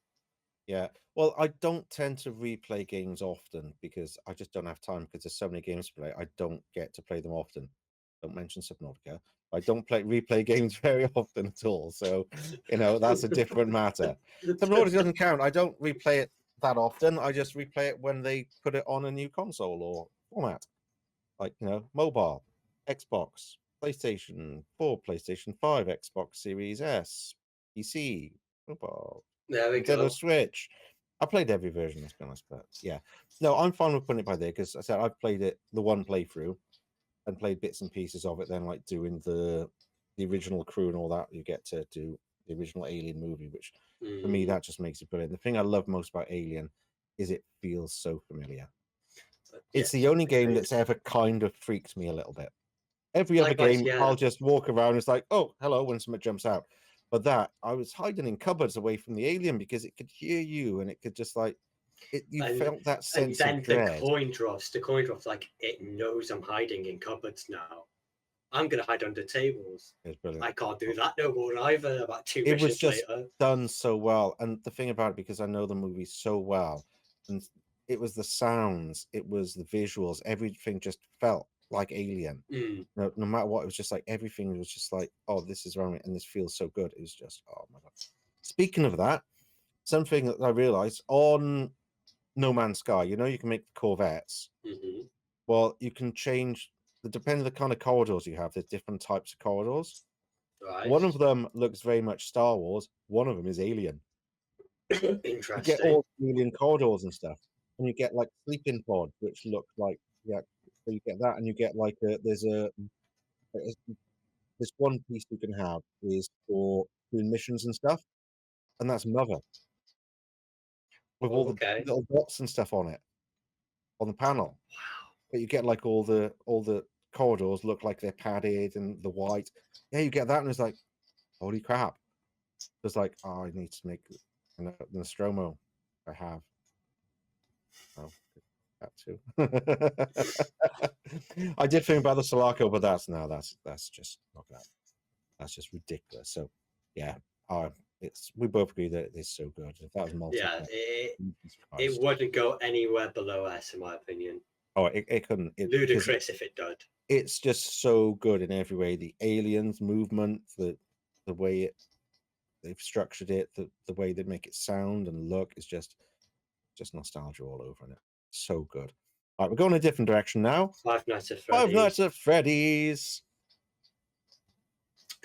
Yeah. Well, I don't tend to replay games often because I just don't have time because there's so many games to play. I don't get to play them often. Don't mention Subnautica. I don't replay games very often at all. So, that's a different matter. Subnautica doesn't count. I don't replay it that often. I just replay it when they put it on a new console or format. Like, mobile, Xbox, PlayStation 4, PlayStation 5, Xbox Series S, PC, mobile, Nintendo Switch. I played every version, let's be honest, but yeah. No, I'm fine with putting it by there because I said I've played it the one playthrough and played bits and pieces of it, then like doing the original crew and all that. You get to do the original Alien movie, which for me, that just makes it brilliant. The thing I love most about Alien is it feels so familiar. It's the only game that's ever kind of freaked me a little bit. Every other game, I'll just walk around. It's like, oh, hello, when someone jumps out. But that, I was hiding in cupboards away from the alien because it could hear you and it could just like, felt that sense of dread.
And then the coin drops, like, it knows I'm hiding in cupboards now. I'm going to hide under tables. I can't do that no more either. About 2 missions later. It was just
done so well. And the thing about it, because I know the movie so well, and it was the sounds, it was the visuals, everything just felt like Alien. No matter what, it was just like everything was just like, oh, this is wrong and this feels so good. It was just, oh my god. Speaking of that, something that I realized on No Man's Sky, you can make the Corvettes. Well, you can change depending on the kind of corridors you have. There's different types of corridors.
Right.
One of them looks very much Star Wars. One of them is Alien.
Interesting.
You get all Alien corridors and stuff, and you get like sleeping pods, which look like so you get that, and you get like there's this one piece you can have is for doing missions and stuff, and that's Mother with all the little dots and stuff on it on the panel.
Wow!
But you get like all the corridors look like they're padded and the white. Yeah, you get that, and it's like, holy crap! It's like, oh, I need to make the Nostromo. I have. Oh. That too. I did think about the Sulaco, but that's just not that. That's just ridiculous. So yeah, we both agree that it's so good. If that was multiplayer,
it wouldn't go anywhere below S, in my opinion.
Oh, it couldn't.
Ludicrous if it did.
It's just so good in every way. The aliens movement, the way they've structured it, the way they make it sound and look is just nostalgia all over it. So good. All right, we're going a different direction now.
Five Nights at
Freddy's.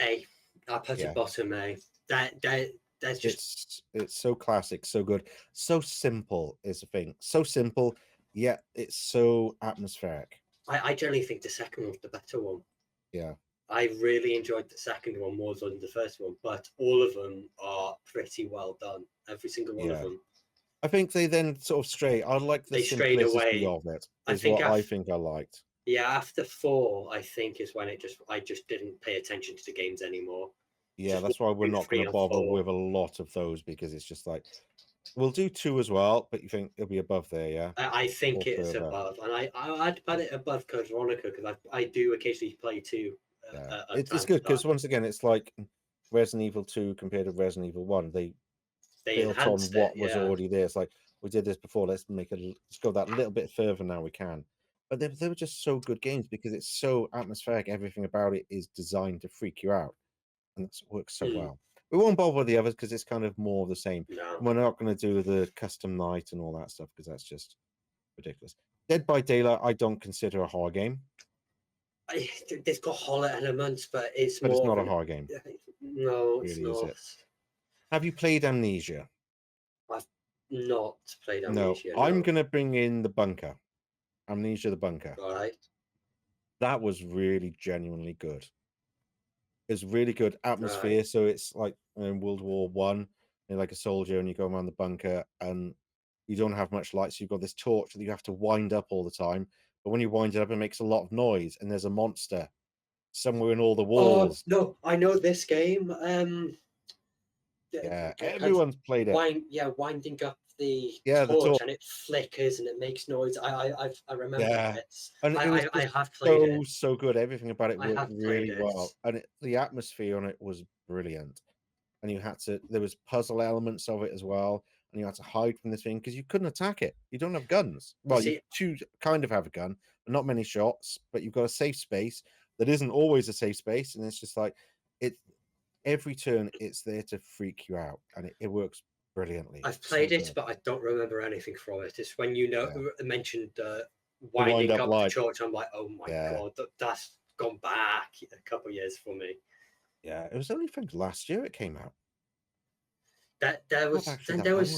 A. I'll put it bottom A. That's just
it's so classic, so good, so simple is the thing. So simple, yet it's so atmospheric.
I generally think the second one's the better one.
Yeah.
I really enjoyed the second one more than the first one, but all of them are pretty well done. Every single one of them.
I think they then sort of I like the simplicity of it. I think I liked.
Yeah, after 4, I think is when I just didn't pay attention to the games anymore.
Yeah, that's why we're not going to bother with a lot of those because it's just like we'll do 2 as well, but you think it'll be above there, yeah?
I think it's above, and I'd put it above Code Veronica because I do occasionally play 2.
It's good because once again, it's like Resident Evil 2 compared to Resident Evil 1. They built on what was already there. It's like we did this before. Let's go that little bit further now. We can, but they were just so good games because it's so atmospheric. Everything about it is designed to freak you out, and it works so well. We won't bother with the others because it's kind of more of the same.
No.
We're not going to do the custom night and all that stuff because that's just ridiculous. Dead by Daylight, I don't consider a horror game.
It's got horror elements, but it's
not a horror game.
No, it's really not.
Have you played Amnesia?
I've not played Amnesia.
No, I'm going to bring in The Bunker. Amnesia The Bunker.
All right.
That was really genuinely good. It's really good atmosphere. Right. So it's like in World War One, you're like a soldier and you go around the bunker and you don't have much light. So you've got this torch that you have to wind up all the time. But when you wind it up, it makes a lot of noise and there's a monster somewhere in all the walls.
Oh, no, I know this game.
Yeah, everyone's played it.
Winding up the
the torch,
and it flickers and it makes noise. I remember this.
And it was
I have played it.
so good. Everything about it
I
worked
have
really
played
well,
it.
and the atmosphere on it was brilliant. And you had to, there was puzzle elements of it as well, and you had to hide from this thing because you couldn't attack it. You don't have guns. Well, you choose kind of have a gun, but not many shots. But you've got a safe space that isn't always a safe space, and it's just like it. Every turn, it's there to freak you out, and it works brilliantly.
I've played it, but I don't remember anything from it. It's when you mentioned winding up the torch. I'm like, oh my god, that's gone back a couple of years for me.
Yeah, it was only from last year it came out.
There was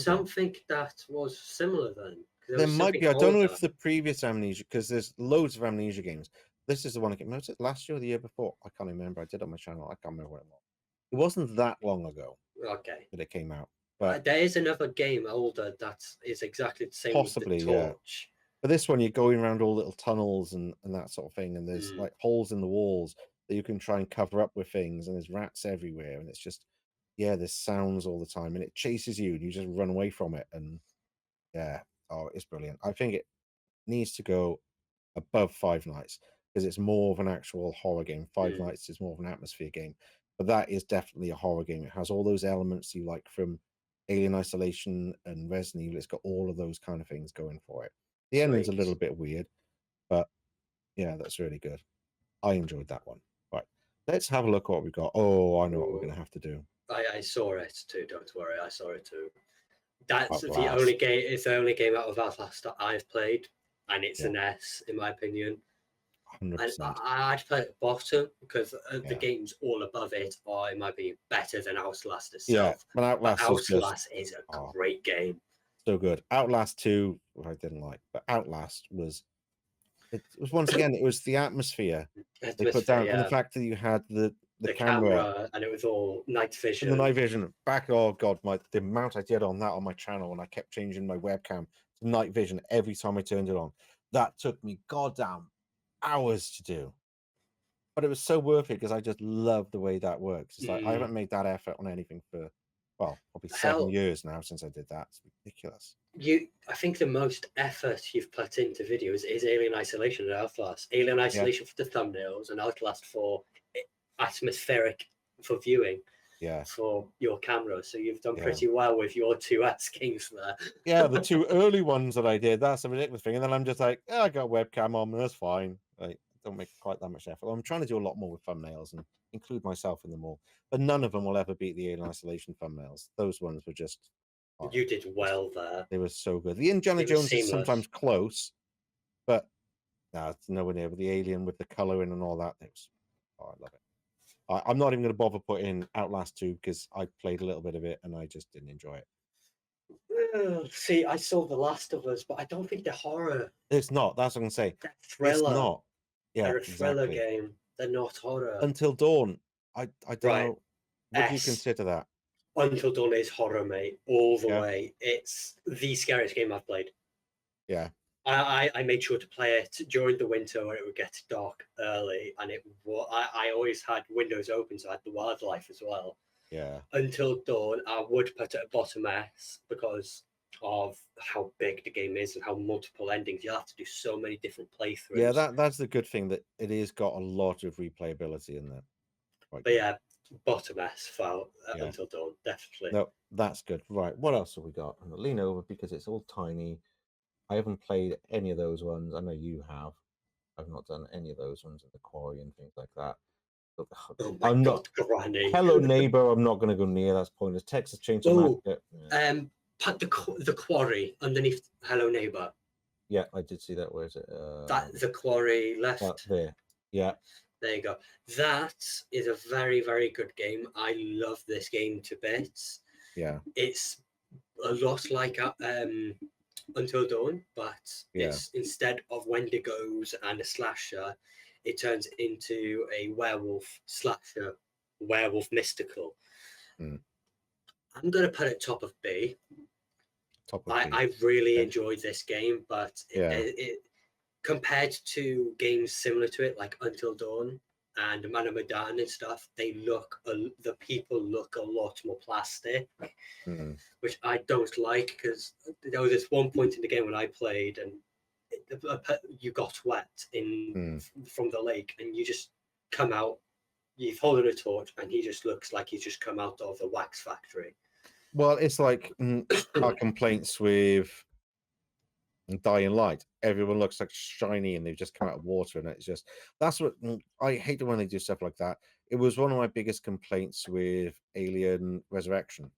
something that was similar then.
There might be. I don't know if the previous Amnesia, because there's loads of Amnesia games. This is the one that came out. Was it last year or the year before? I can't remember. I did it on my channel. I can't remember what it was. It wasn't that long ago.
Okay.
That it came out. But
there is another game older that is exactly the same.
Possibly, with the torch. But this one, you're going around all little tunnels and that sort of thing, and there's like holes in the walls that you can try and cover up with things, and there's rats everywhere, and it's just there's sounds all the time, and it chases you, and you just run away from it, and it's brilliant. I think it needs to go above Five Nights because it's more of an actual horror game. Five Nights is more of an atmosphere game, but that is definitely a horror game. It has all those elements you like from Alien Isolation and Resident Evil. It's got all of those kind of things going for it. The ending's a little bit weird, but that's really good. I enjoyed that one. Right, let's have a look at what we got. Oh, I know what we're going to have to do.
I saw it too. Don't worry, I saw it too. That's the only game. It's the only game out of Outlast that I've played, and it's an S in my opinion.
100%.
I'd put it bottom because the games all above it are, in my opinion, better than Outlast itself.
But Outlast
is a great game.
So good. Outlast 2, I didn't like, but Outlast was. It was once again. It was the atmosphere they put down, and the fact that you had the camera,
and it was all night vision.
And the night vision back. Oh god, the amount I did on that on my channel, and I kept changing my webcam to night vision every time I turned it on. That took me goddamn hours to do, but it was so worth it because I just love the way that works. It's like I haven't made that effort on anything for probably 7 years now since I did that. It's ridiculous.
I think the most effort you've put into videos is Alien Isolation and Outlast. Alien Isolation for the thumbnails and Outlast for atmospheric for viewing. For your camera, so you've done pretty well with your 2 S games there.
The 2 early ones that I did, that's a ridiculous thing, and then I'm just like, I got a webcam on, that's fine. Like, don't make quite that much effort. I'm trying to do a lot more with thumbnails and include myself in them all, but none of them will ever beat the Alien Isolation thumbnails. Those ones were just
you did well there.
They were so good. The Indiana Jones is sometimes close, but it's nowhere near. The Alien with the coloring and all that, I love it. I'm not even going to bother putting Outlast 2 because I played a little bit of it and I just didn't enjoy it.
See, I saw The Last of Us, but I don't think they're horror.
It's not. That's what I'm going to say.
They're thriller.
It's not.
They're a thriller game. They're not horror.
Until Dawn. I don't know. Would you consider that?
Until Dawn is horror, mate. All the way. It's the scariest game I've played.
Yeah.
I made sure to play it during the winter when it would get dark early, and I always had windows open, so I had the wildlife as well.
Yeah.
Until Dawn, I would put it at bottom S because of how big the game is and how multiple endings. You have to do so many different playthroughs.
Yeah, that's the good thing, that it is got a lot of replayability in there.
But bottom S for Until Dawn, definitely.
No, that's good. Right, what else have we got? I'm gonna lean over because it's all tiny. I haven't played any of those ones. I know you have. I've not done any of those ones in the quarry and things like that.
I'm not Granny.
Hello Neighbor. I'm not going to go near. That's pointless. Texas Chainsaw Massacre.
Put the quarry underneath Hello Neighbor.
Yeah, I did see that. Where is it?
The quarry left.
There. Yeah.
There you go. That is a very, very good game. I love this game to bits.
Yeah.
It's a lot like Until Dawn, but it's instead of Wendigos and a slasher, it turns into a werewolf slasher, werewolf mystical. I'm going to put it top of B. I really enjoyed this game, but it compared to games similar to it, like Until Dawn, and Man of Medan and stuff, the people look a lot more plastic, which I don't like, because there was this one point in the game when I played and you got wet from the lake, and you just come out, you've holding a torch, and he just looks like he's just come out of a wax factory.
Well, it's like our complaints with Dying Light. Everyone looks like shiny and they've just come out of water, and it's just, that's what I hate when they do stuff like that. It was one of my biggest complaints with Alien Resurrection,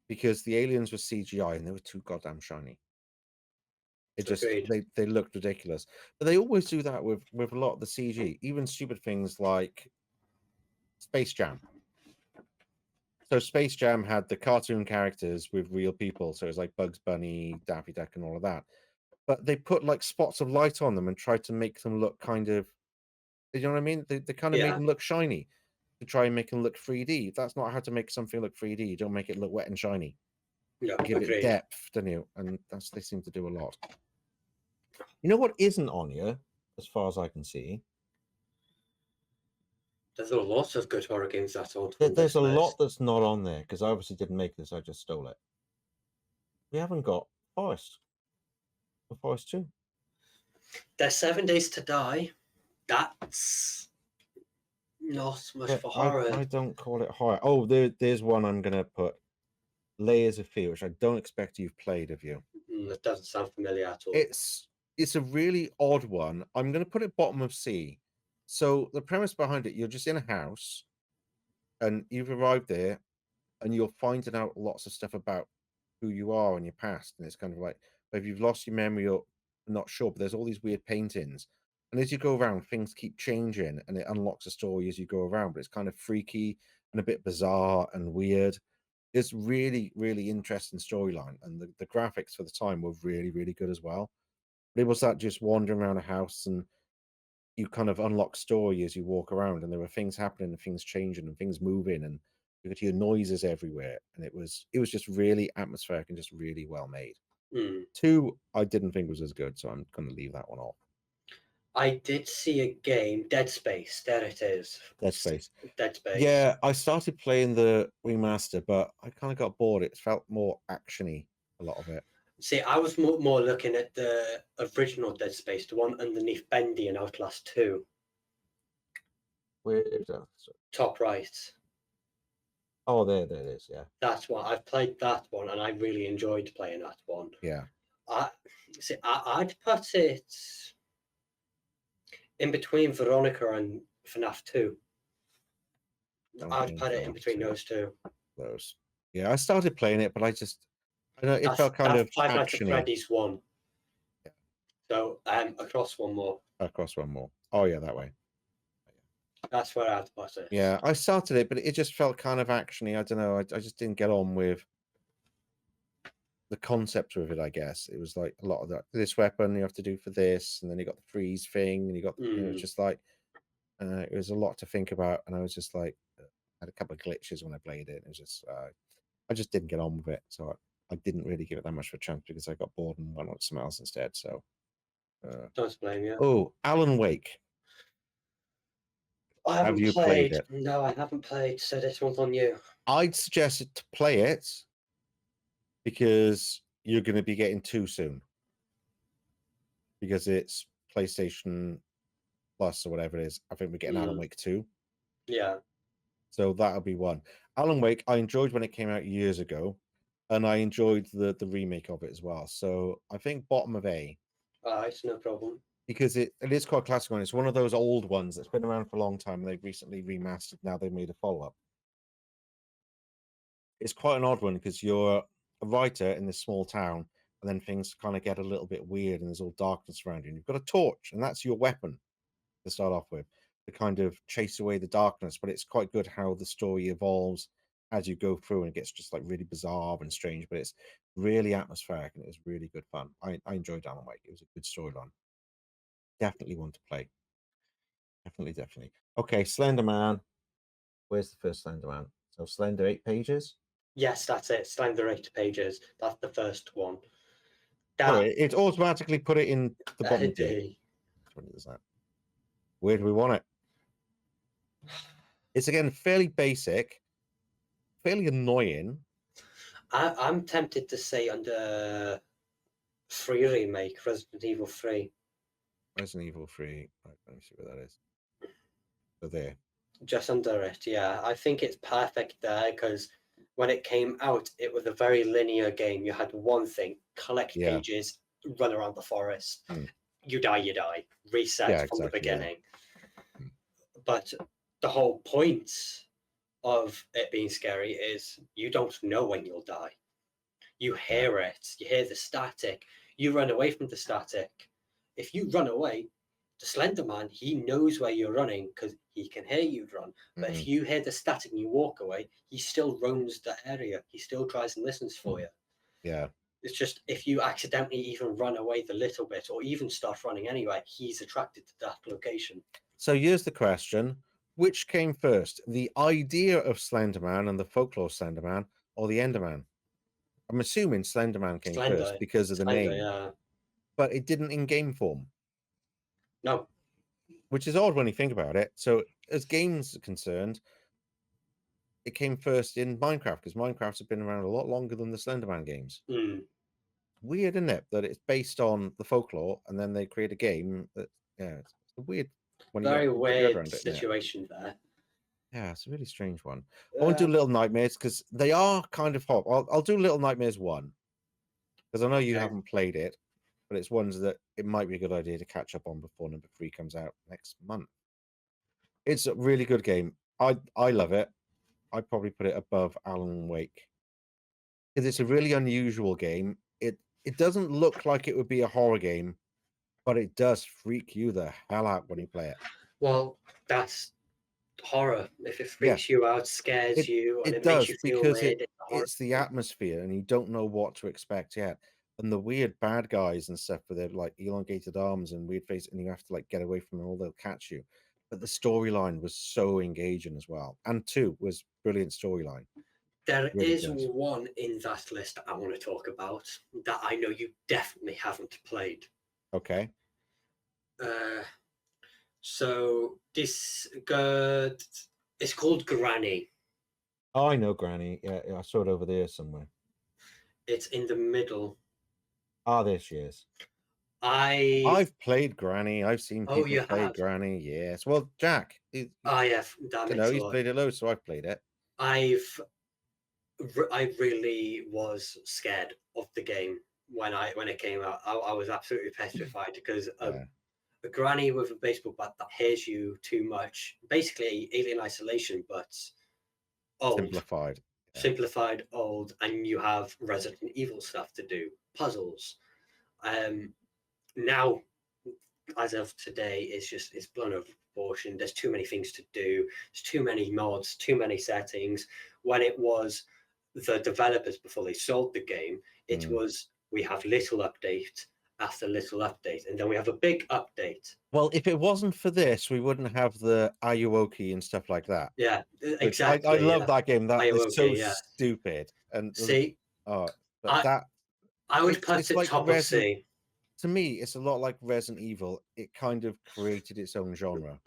because the aliens were CGI and they were too goddamn shiny. It just they looked ridiculous. But they always do that with a lot of the CG, even stupid things like Space Jam. So Space Jam had the cartoon characters with real people, so it was like Bugs Bunny, Daffy Duck, and all of that. But they put like spots of light on them and tried to make them look kind of, you know what I mean? They kind of made them look shiny to try and make them look 3D. That's not how to make something look 3D. You don't make it look wet and shiny.
Yeah,
give it depth, don't you? And that's they seem to do a lot. You know what isn't on here, as far as I can see?
There's a lot of good horror games that aren't.
There's a lot that's not on there, because I obviously didn't make this. I just stole it. We haven't got Forest. The Forest 2.
There's 7 Days to Die. That's not much for horror.
I don't call it horror. Oh, there's one I'm going to put. Layers of Fear, which I don't expect you've played, have you?
It doesn't sound familiar at all.
It's a really odd one. I'm going to put it bottom of C. So the premise behind it, you're just in a house and you've arrived there and you're finding out lots of stuff about who you are and your past. And it's kind of like, if you've lost your memory, you're not sure, but there's all these weird paintings. And as you go around, things keep changing and it unlocks a story as you go around, but it's kind of freaky and a bit bizarre and weird. It's really, really interesting storyline. And the graphics for the time were really, really good as well. But it was that just wandering around a house and you kind of unlock story as you walk around, and there were things happening and things changing and things moving, and you could hear noises everywhere, and it was just really atmospheric and just really well made. 2 I didn't think was as good, so I'm going to leave that one off.
I did see a game, Dead Space. There it is.
Dead Space.
Yeah,
I started playing the remaster, but I kind of got bored. It felt more actiony, a lot of it.
See, I was more looking at the original Dead Space, the one underneath Bendy and Outlast 2.
Where is that?
Top right.
Oh, there it is, yeah.
That's one. I've played that one, and I really enjoyed playing that one.
Yeah.
I'd put it in between Veronica and FNAF 2. I'd put it in between those two.
Yeah, I started playing it, but I know it felt kind of
Five Nights at Freddy's 1.
Yeah.
So across one more.
Across one more. Oh yeah, that way.
That's where I'd put it.
Yeah, I started it, but it just felt kind of actiony. I don't know. I just didn't get on with the concept of it. I guess it was like a lot of that. This weapon you have to do for this, and then you got the freeze thing, and you got it's just like it was a lot to think about, and I was just like had a couple of glitches when I played it. It was just I just didn't get on with it, so I didn't really give it that much of a chance because I got bored and went on to something else instead. So
don't blame you.
Oh, Alan Wake.
Have you played it? No, I haven't played. So this one's on you.
I'd suggest to play it because you're going to be getting 2 soon. Because it's PlayStation Plus or whatever it is. I think we're getting Alan Wake 2.
Yeah.
So that'll be one. Alan Wake, I enjoyed when it came out years ago. And I enjoyed the remake of it as well. So I think bottom of A.
It's no problem.
Because it is quite a classic one. It's one of those old ones that's been around for a long time and they've recently remastered. Now they've made a follow-up. It's quite an odd one because you're a writer in this small town and then things kind of get a little bit weird and there's all darkness around you. And you've got a torch and that's your weapon to start off with to kind of chase away the darkness. But it's quite good how the story evolves as you go through and it gets just like really bizarre and strange. But it's really atmospheric and it was really good fun. I enjoyed Alan Wake. It was a good storyline. Definitely one to play. Definitely. Okay, Slender Man. Where's the first Slender Man? So Slender 8 pages?
Yes, that's it. Slender 8 pages. That's the first one.
It automatically put it in the bottom.
D.
What is that? Where do we want it? It's again fairly basic, fairly annoying.
I'm tempted to say under 3 remake, Resident Evil 3.
Resident Evil 3. Right, let me see where that is. So there.
Just under it, yeah. I think it's perfect there because when it came out, it was a very linear game. You had one thing, collect pages, run around the forest. You die, reset from the beginning.
Yeah.
But the whole point of it being scary is you don't know when you'll die. You hear it, you hear the static, you run away from the static. If you run away, the Slender Man, he knows where you're running because he can hear you run. But if you hear the static and you walk away, he still roams the area. He still tries and listens for you.
Yeah.
It's just if you accidentally even run away the little bit or even start running anyway, he's attracted to that location.
So here's the question. Which came first, the idea of Slenderman and the folklore Slenderman or the Enderman? I'm assuming Slenderman came first because of the name.
Yeah.
But it didn't in game form.
No.
Which is odd when you think about it. So as games are concerned, it came first in Minecraft because Minecraft has been around a lot longer than the Slenderman games. Weird, isn't it? That it's based on the folklore and then they create a game that, it's weird.
Very weird situation there.
Yeah, it's a really strange one. I want to do Little Nightmares because they are kind of hot. I'll do Little Nightmares 1 because I know you haven't played it, but it's ones that it might be a good idea to catch up on before number 3 comes out next month. It's a really good game. I love it. I'd probably put it above Alan Wake because it's a really unusual game. It doesn't look like it would be a horror game, but it does freak you the hell out when you play it.
Well, that's horror. If it freaks you out, scares you, and it
does,
makes you feel
because
weird,
it's the atmosphere and you don't know what to expect yet. And the weird bad guys and stuff with their like elongated arms and weird face, and you have to like get away from them or they'll catch you. But the storyline was so engaging as well. And 2 was brilliant storyline.
There is one in that list I want to talk about that I know you definitely haven't played.
Okay.
So this good. It's called Granny.
Oh, I know Granny. Yeah, I saw it over there somewhere.
It's in the middle.
Ah, there she is.
I've
played Granny. I've seen people play Granny. Yes. Well, Jack.
Yeah, that
makes he's played it low, so I've played it.
I really was scared of the game when it came out. I was absolutely petrified because a granny with a baseball bat that hears you too much, basically Alien Isolation, but old. Simplified, old, and you have Resident Evil stuff to do, puzzles. Now, as of today, it's blown out of proportion. There's too many things to do. There's too many mods, too many settings. When it was the developers before they sold the game, it was we have little update after little update, and then we have a big update.
Well, if it wasn't for this, we wouldn't have the Ayuwoki and stuff like that.
Yeah, exactly.
I love that game. That is so stupid. And
see,
but
I would put it like top of C.
To me, it's a lot like Resident Evil. It kind of created its own genre.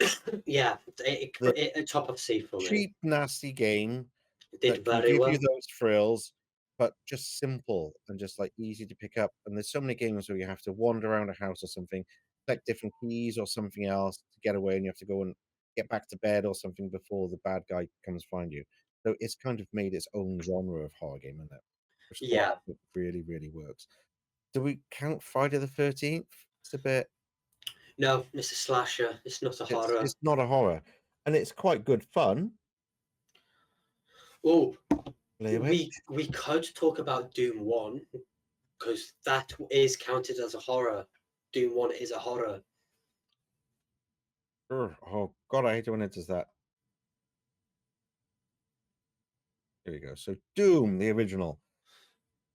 Yeah, it top of C for me.
Cheap, nasty game.
It did very well.
Give you those thrills, but just simple and just like easy to pick up. And there's so many games where you have to wander around a house or something, collect different keys or something else to get away, and you have to go and get back to bed or something before the bad guy comes find you. So it's kind of made its own genre of horror game, isn't it? Which it really, really works. Do we count Friday the 13th? It's a bit.
No, it's a slasher. It's not a horror.
It's not a horror, and it's quite good fun.
Oh, we could talk about Doom 1 because that is counted as a horror. Doom 1 is a horror.
Oh God, I hate it when it does that. Here we go. So Doom, the original.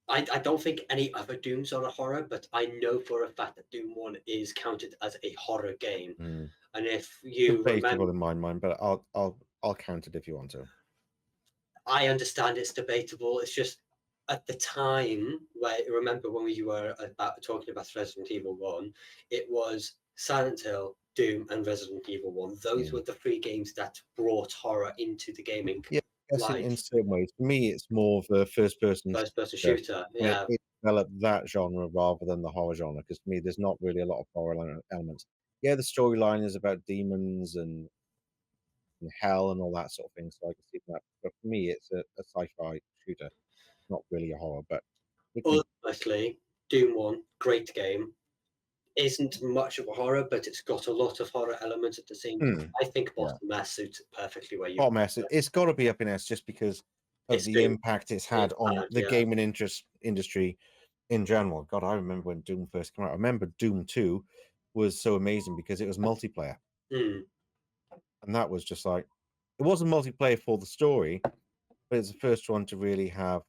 I don't think any other Dooms are a horror, but I know for a fact that Doom 1 is counted as a horror game. And if you
debatable in my mind, but I'll count it if you want to.
I understand it's debatable. It's just at the time remember when we were talking about Resident Evil 1, it was Silent Hill, Doom, and Resident Evil 1. Those were the 3 games that brought horror into the gaming.
Yeah, I guess in some ways. For me, it's more of a first-person
shooter. Yeah,
it developed that genre rather than the horror genre. Because for me, there's not really a lot of horror elements. Yeah, the storyline is about demons and hell and all that sort of thing. So I can see that. But for me, it's a sci-fi shooter, not really a horror. But
ultimately, Doom 1, great game. Isn't much of a horror, but it's got a lot of horror elements at the same time. I think Bottom S suits it perfectly where you.
Bottom S, it's got to be up in S just because of the impact it's had on the gaming industry in general. God, I remember when Doom first came out. I remember Doom 2 was so amazing because it was multiplayer. And that was just like, it wasn't multiplayer for the story, but it's the first one to really have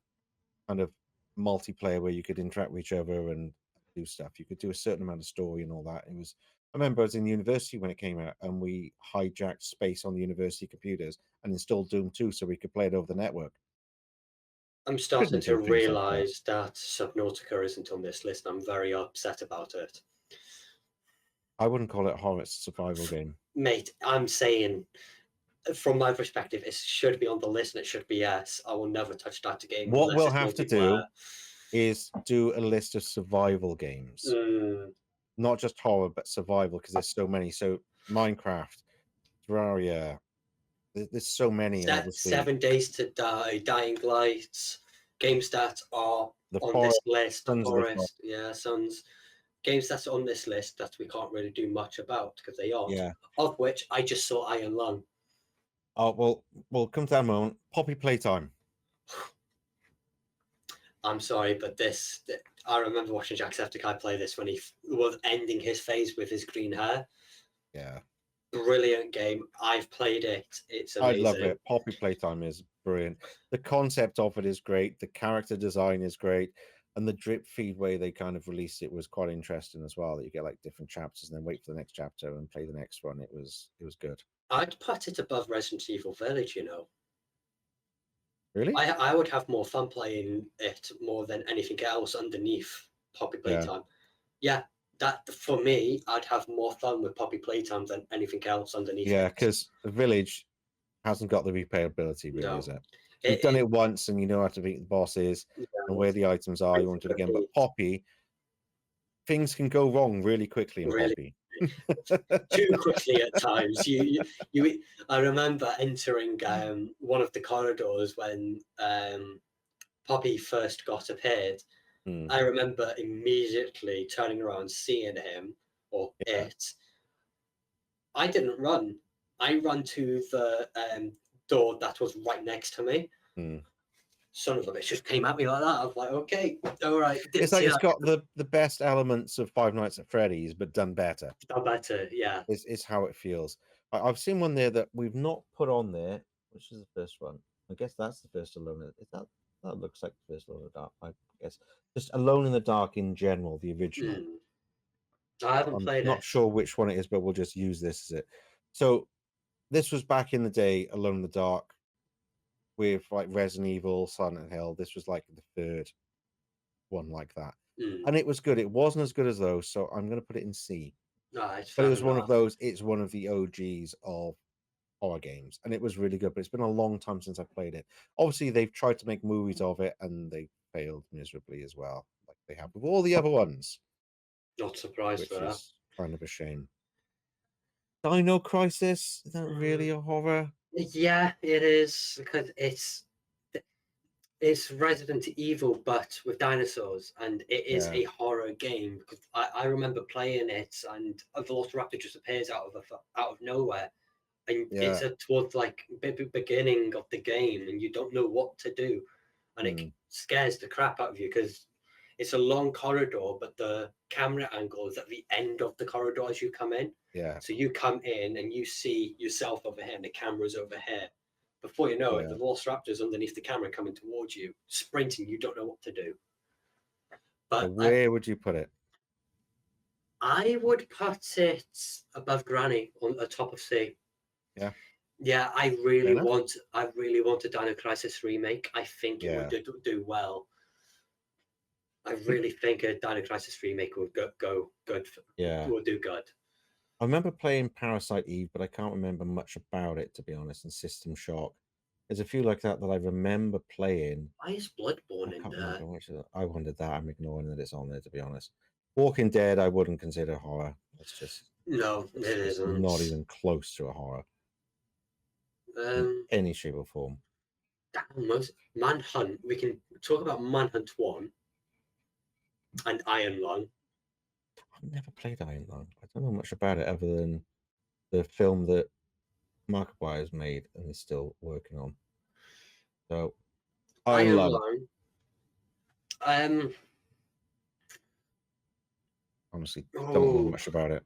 kind of multiplayer where you could interact with each other and do stuff. You could do a certain amount of story and all that. It was, I remember I was in university when it came out and we hijacked space on the university computers and installed Doom 2 so we could play it over the network.
I'm starting to realize that Subnautica isn't on this list. I'm very upset about it.
I wouldn't call it horror, it's a survival game.
Mate, I'm saying, from my perspective, it should be on the list and it should be yes. I will never touch that game.
What we'll have to do is do a list of survival games. Not just horror, but survival, because there's so many. So Minecraft, Terraria, there's so many.
7 Days to Die, Dying Light, games that are on this list. The Forest, Sons. Games that's on this list that we can't really do much about because they aren't.
Yeah.
Of which I just saw Iron Lung.
Oh, well, we'll come to that moment. Poppy Playtime.
I'm sorry, but I remember watching Jacksepticeye play this when he was ending his phase with his green hair.
Yeah.
Brilliant game. I've played it. It's amazing.
I love it. Poppy Playtime is brilliant. The concept of it is great. The character design is great. And the drip feed way they kind of released it was quite interesting as well. That you get like different chapters and then wait for the next chapter and play the next one. It was good.
I'd put it above Resident Evil Village, you know.
Really?
I would have more fun playing it more than anything else underneath Poppy Playtime. Yeah, that for me, I'd have more fun with Poppy Playtime than anything else underneath.
Yeah, because the Village hasn't got the replayability, really, is it? You've done it once and you know how to beat the bosses and where the items are. You want to do it again. But Poppy, things can go wrong really quickly in Poppy.
Too quickly at times. I remember entering one of the corridors when Poppy first appeared. I remember immediately turning around, seeing him or it. I didn't run. I ran to the door that was right next to me. Son of a bitch just came at me like that. I was like, okay, all right.
It's like it's got the best elements of Five Nights at Freddy's, but done better.
Done better, yeah.
It's how it feels. I've seen one there that we've not put on there, which is the first one. I guess that's the first Alone. That looks like the first Alone in the Dark. I guess just Alone in the Dark in general, the original.
I haven't played it.
I'm not sure which one it is, but we'll just use this as it. So this was back in the day, Alone in the Dark, with like Resident Evil, Silent Hill. This was like the third one like that. And it was good. It wasn't as good as those, so I'm going to put it in C. But it was one of those, it's one of the OGs of horror games, and it was really good, but it's been a long time since I played it. Obviously, they've tried to make movies of it, and they failed miserably as well, like they have with all the other ones.
Not surprised
for that.
Which is
kind of a shame. Dino Crisis, is that really a horror?
Yeah, it is, because it's Resident Evil, but with dinosaurs, and it is a horror game. Because I remember playing it, and a Velociraptor just appears out of nowhere, and it's towards like beginning of the game, and you don't know what to do, and it scares the crap out of you because it's a long corridor, but the camera angle is at the end of the corridor as you come in.
Yeah.
So you come in and you see yourself over here, and the camera's over here. Before you know it, the Velociraptor's underneath the camera coming towards you, sprinting. You don't know what to do. But
where would you put it?
I would put it above Granny on the top of C.
Yeah.
Yeah, I really want a Dino Crisis remake. I think it would do well. I really think a Dino Crisis remake would go good.
Yeah.
Will do good.
I remember playing Parasite Eve, but I can't remember much about it, to be honest, and System Shock. There's a few like that I remember playing.
Why is Bloodborne in there?
I wondered that. I'm ignoring that it's on there, to be honest. Walking Dead, I wouldn't consider horror. It's just
no, it isn't.
Not even close to a horror. In any shape or form.
Most Manhunt. We can talk about Manhunt 1 and Iron Lung.
I've never played Iron Lung. I don't know much about it other than the film that Markiplier's made and is still working on. So
Iron Lung.
Honestly, don't know much about it.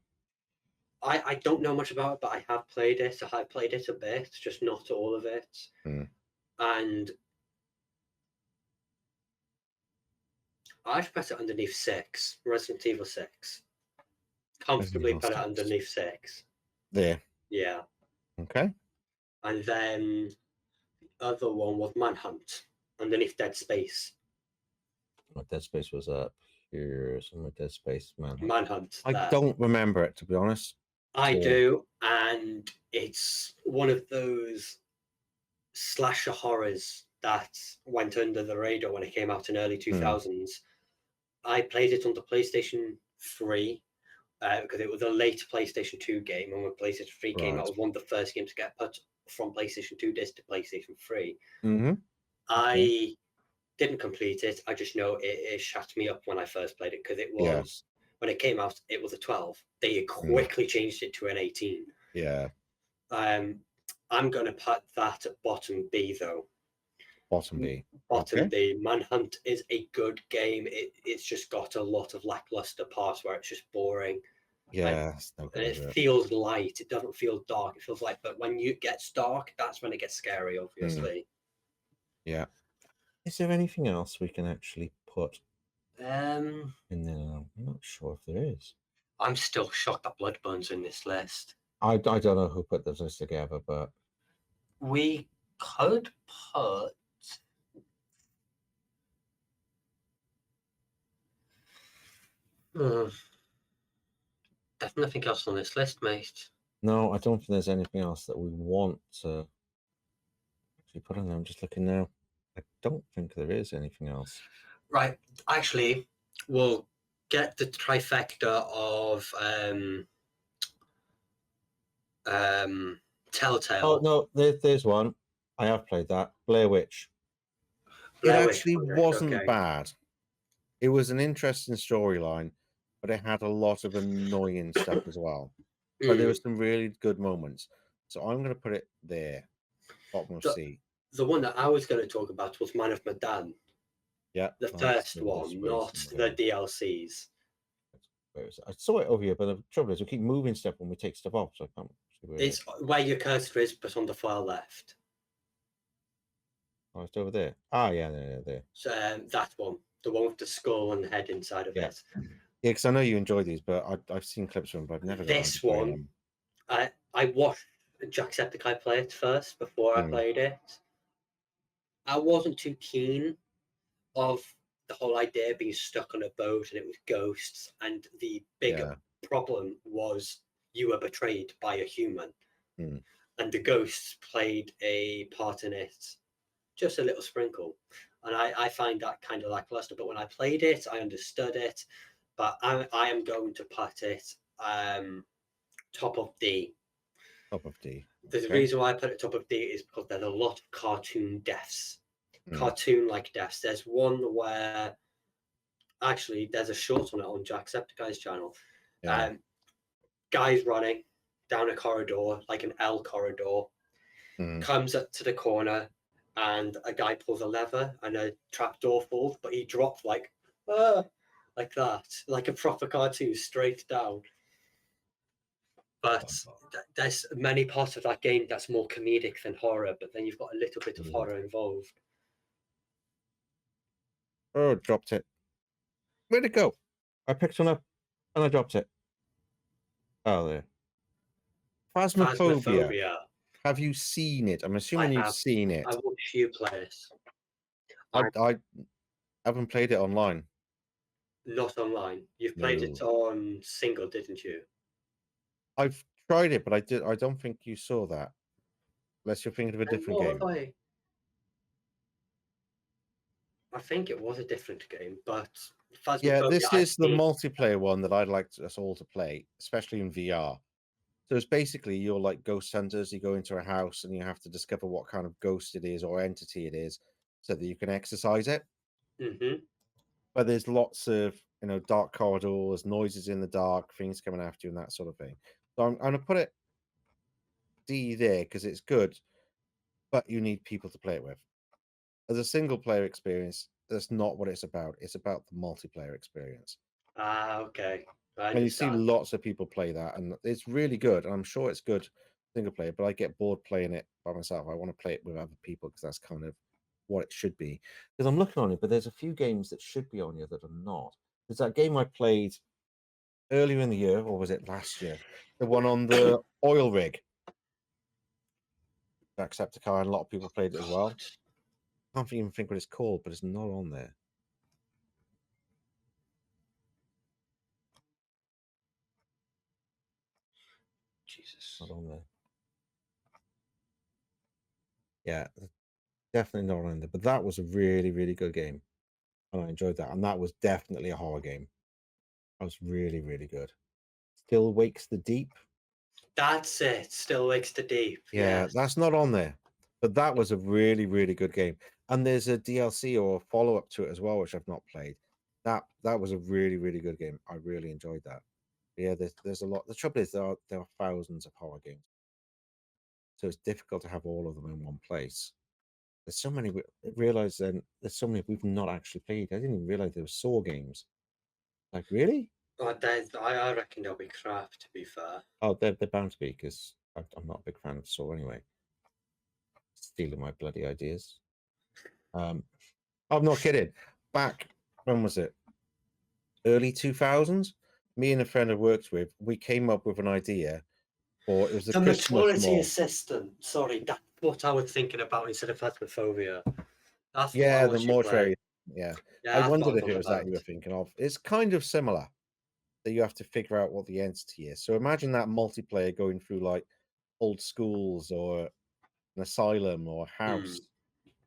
I don't know much about it, but I have played it. I have played it a bit, just not all of it. And I've put it underneath 6, Resident Evil 6. Comfortably put it underneath 6.
There.
Yeah.
Okay.
And then the other one was Manhunt, underneath Dead Space.
Dead Space was up here. Somewhere Dead Space,
Manhunt.
I don't remember it, to be honest.
I do, and it's one of those slasher horrors that went under the radar when it came out in early 2000s. I played it on the PlayStation 3 because it was a late PlayStation 2 game, and when PlayStation 3 came out, it was one of the first games to get put from PlayStation 2 disc to PlayStation 3. I didn't complete it. I just know it shut me up when I first played it because it was when it came out, it was a 12. They quickly changed it to an 18.
Yeah.
I'm going to put that at bottom B, though.
Bottom B.
Bottom B. Manhunt is a good game. It's just got a lot of lackluster parts where it's just boring.
Yeah.
And it feels light. It doesn't feel dark. It feels light. But when it gets dark, that's when it gets scary, obviously.
Yeah. Is there anything else we can actually put
in
there? I'm not sure if there is.
I'm still shocked that Bloodborne's in this list.
I don't know who put this list together, but
we could put there's nothing else on this list, mate.
No, I don't think there's anything else that we want to actually put on there. I'm just looking now. I don't think there is anything else.
Right. Actually, we'll get the trifecta of Telltale.
Oh no, there's one. I have played that. Blair Witch. It actually wasn't bad. It was an interesting storyline, but it had a lot of annoying stuff as well. But there were some really good moments. So I'm going to put it there. Bottom of C.
The one that I was going to talk about was Man of Medan.
Yeah.
The first one, not the DLCs.
Where is it? I saw it over here, but the trouble is we keep moving stuff when we take stuff off, so I can't.
It's where your cursor is, but on the far left.
Oh, it's over there. Ah, yeah, there.
So that one, the one with the skull and the head inside of it.
Yeah, because I know you enjoy these, but I've seen clips from them, but I've never.
This one, I watched Jacksepticeye play it first before I played it. I wasn't too keen of the whole idea of being stuck on a boat and it was ghosts, and the bigger problem was you were betrayed by a human, and the ghosts played a part in it, just a little sprinkle, and I find that kind of lackluster. But when I played it, I understood it. But I am going to put it top of D.
Top of D.
The reason why I put it top of D is because there's a lot of cartoon deaths. Cartoon-like deaths. There's one where actually there's a short on it on Jacksepticeye's channel. Guy's running down a corridor, like an L corridor, comes up to the corner, and a guy pulls a lever and a trapdoor falls, but he drops like that, like a proper cartoon, straight down. But there's many parts of that game that's more comedic than horror, but then you've got a little bit of horror involved.
Oh, dropped it. Where'd it go? I picked one up and I dropped it. Oh, there. Phasmophobia. Have you seen it? I'm assuming you've seen it.
I watched you play it.
I haven't played it online.
Not online. You've played it on single, didn't you?
I've tried it, but I don't think you saw that. Unless you're thinking of a different game.
I think it was a different game, but
Yeah,
Phasmophobia,
this
I've
is the
seen.
multiplayer one that I'd like us all to play, especially in VR. So it's basically you're like ghost hunters. You go into a house and you have to discover what kind of ghost it is or entity it is, so that you can exorcise it.
Mm-hmm.
But there's lots of dark corridors, noises in the dark, things coming after you, and that sort of thing. So I'm gonna put it D there because it's good, but you need people to play it with. As a single player experience, that's not what it's about. It's about the multiplayer experience.
Okay. I
And you see
understand.
lots of people play that, and it's really good. And I'm sure it's good single player, but I get bored playing it by myself. I want to play it with other people because that's kind of what it should be. Because I'm looking on it, but there's a few games that should be on here that are not. There's that game I played earlier in the year, or was it last year? The one on the oil rig. Jacksepticeye, and a lot of people played it as well. I can't even think what it's called, but it's not on there.
Jesus.
Not on there. Yeah, definitely not on there. But that was a really, really good game. And I enjoyed that. And that was definitely a horror game. That was really, really good. Still Wakes the Deep.
That's it. Still Wakes the Deep.
Yeah,
Yes.
that's not on there. But that was a really, really good game. And there's a DLC or a follow-up to it as well, which I've not played. That was a really, really good game. I really enjoyed that. But yeah, there's a lot. The trouble is there are thousands of horror games. So it's difficult to have all of them in one place. There's so many. Realize then there's so many we've not actually played. I didn't even realize there were Saw games. Like really?
I reckon they'll be crap. To be fair.
Oh, they're bound to be because I'm not a big fan of Saw anyway. Stealing my bloody ideas. I'm not kidding. Back when was it? Early 2000s. Me and a friend I worked with, we came up with an idea for it was a
The
Christmas
Maturity
mob.
Assistant. Sorry, that's what I was thinking about instead of Phasmophobia. That's what I
Yeah, the
want you to play.
mortuary. Yeah.
Yeah,
I
that's what I
wondered
was
if
on
it was that you were
about.
thinking of. It's kind of similar that you have to figure out what the entity is. So imagine that multiplayer going through like old schools or an asylum or a house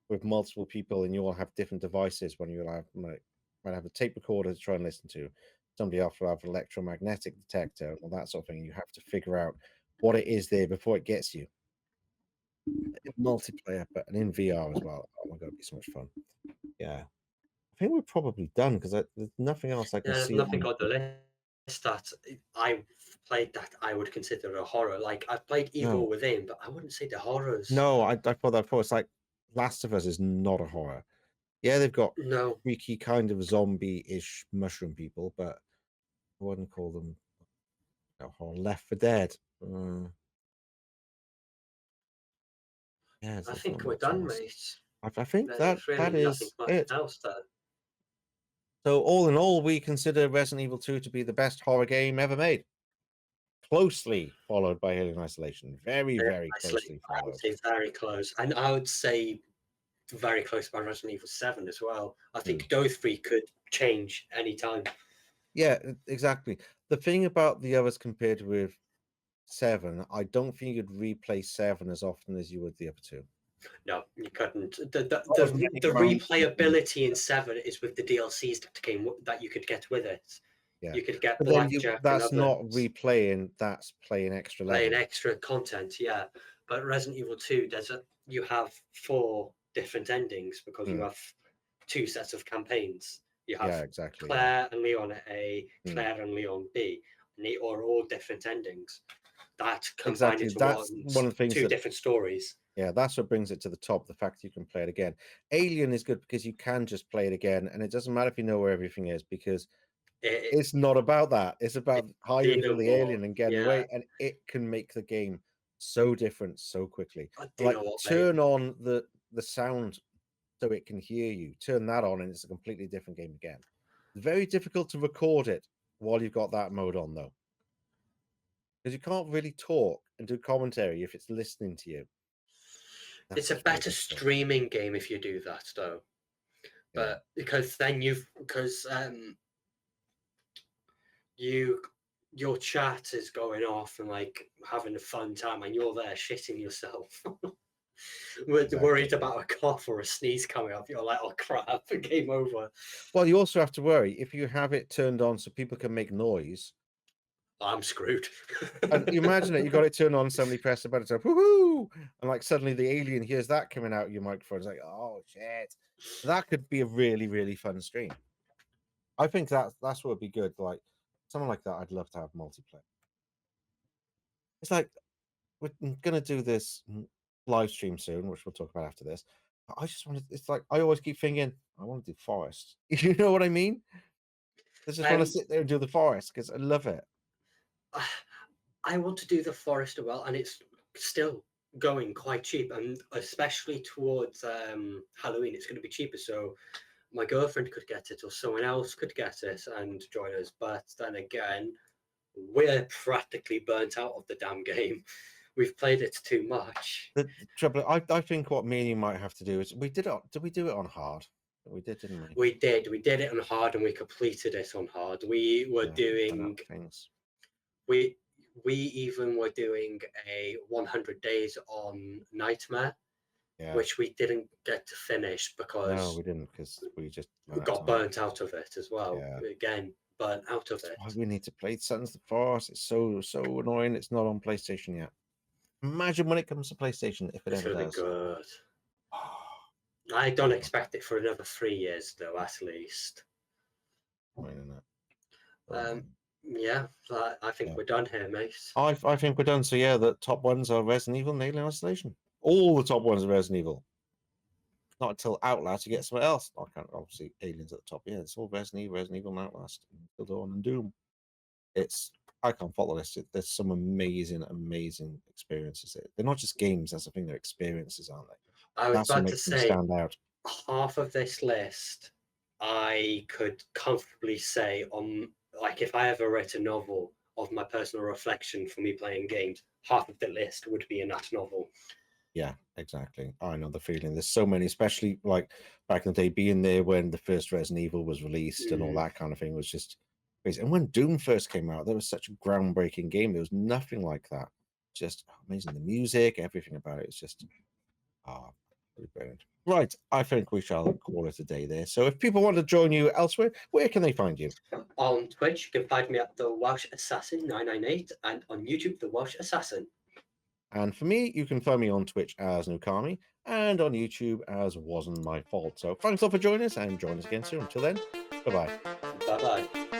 with multiple people, and you all have different devices. When you might have a tape recorder to try and listen to, somebody else will have an electromagnetic detector or that sort of thing. You have to figure out what it is there before it gets you. Multiplayer, but and in VR as well. Oh my god, it'd be so much fun. Yeah. I think we're probably done because there's nothing else I can
Yeah, there's
see.
nothing on the list that I've played that I would consider a horror. Like I've played Evil
No,
Within, but I wouldn't say the horrors.
no, I thought that before. It's like Last of Us is not a horror. Yeah, they've got
No,
freaky kind of zombie-ish mushroom people, but I wouldn't call them a horror. Left 4 Dead. Yeah,
I
there's not
think we're
much
done,
else.
mate.
I think
There's really
that
nothing
is
much
it.
else there.
So all in all, we consider Resident Evil 2 to be the best horror game ever made. Closely followed by Alien Isolation. Very, very closely
I would
followed.
say very close, and I would say very close by Resident Evil 7 as well. I think those three could change anytime.
Yeah, exactly. The thing about the others compared with 7, I don't think you'd replay 7 as often as you would the other two.
No, you couldn't. The replayability in 7 is with the DLCs that you could get with it.
Yeah,
You could get
but then
Blackjack
that's
and
not
others.
replaying, that's playing extra level.
Playing extra content, yeah. But Resident Evil 2, you have 4 different endings because you have 2 sets of campaigns. You have
exactly.
Claire and Leon A, Claire and Leon B, and they are all different endings. That combine into
That's one of the things
2 different stories.
Yeah, that's what brings it to the top. The fact you can play it again. Alien is good because you can just play it again, and it doesn't matter if you know where everything is because it's not about that. It's about hiding from the alien and getting away, and it can make the game so different so quickly. Like turn on the sound so it can hear you. Turn that on, and it's a completely different game again. It's very difficult to record it while you've got that mode on, though, because you can't really talk and do commentary if it's listening to you.
It's a better streaming game if you do that, though. But because then you your chat is going off and like having a fun time, and you're there shitting yourself. Worried about a cough or a sneeze coming up. You're like, oh crap, game over.
Well, you also have to worry if you have it turned on so people can make noise.
I'm screwed.
And you imagine it, you got it turned on, somebody pressed the button, so woohoo! And like suddenly the alien hears that coming out of your microphone. It's like, oh shit. That could be a really, really fun stream. I think that's what would be good. Like something like that, I'd love to have multiplayer. It's like we're gonna do this live stream soon, which we'll talk about after this. I just want to. It's like I always keep thinking, I want to do forest. You know what I mean? I just want to sit there and do the forest because I love it.
I want to do the forest as well, and it's still going quite cheap, and especially towards Halloween, it's going to be cheaper. So my girlfriend could get it, or someone else could get it and join us. But then again, we're practically burnt out of the damn game. We've played it too much.
The trouble, I think what me and you might have to do is did we do it on hard? We did, didn't we?
We did it on hard, and we completed it on hard. We were doing
things.
We even were doing a 100 days on Nightmare, which we didn't get to finish because
no, we didn't, because we just
got burnt out of it as well. Again, burnt out of it.
We need to play Sons of the Forest. It's so annoying. It's not on PlayStation yet. Imagine when it comes to PlayStation, if it ever does.
Be good. I don't expect it for another 3 years, though, at least. Yeah, I think we're done here, mate.
I think we're done. So yeah, the top ones are Resident Evil and Alien Isolation. All the top ones are Resident Evil. Not until Outlast you get something else. I can't, obviously Aliens at the top. Yeah, it's all Resident Evil and Outlast, Until Dawn and Doom. I can't fault the list. There's some amazing experiences here. They're not just games. That's the thing. They're experiences, aren't they?
I was about to say, stand out. Half of this list, I could comfortably say on, like, if I ever write a novel of my personal reflection for me playing games, half of the list would be in that novel. Yeah, exactly. I know the feeling. There's so many, especially like back in the day, being there when the first Resident Evil was released and all that kind of thing was just crazy. And when Doom first came out, that was such a groundbreaking game. There was nothing like that. Just amazing. The music, everything about it. It's just really brilliant. Right, I think we shall call it a day there. So if people want to join you elsewhere, where can they find you? On Twitch, you can find me at the Welsh Assassin 998 and on YouTube, the Welsh Assassin. And for me, you can find me on Twitch as Nukami and on YouTube as Wasn't My Fault. So thanks all for joining us and join us again soon. Until then, bye-bye. Bye-bye.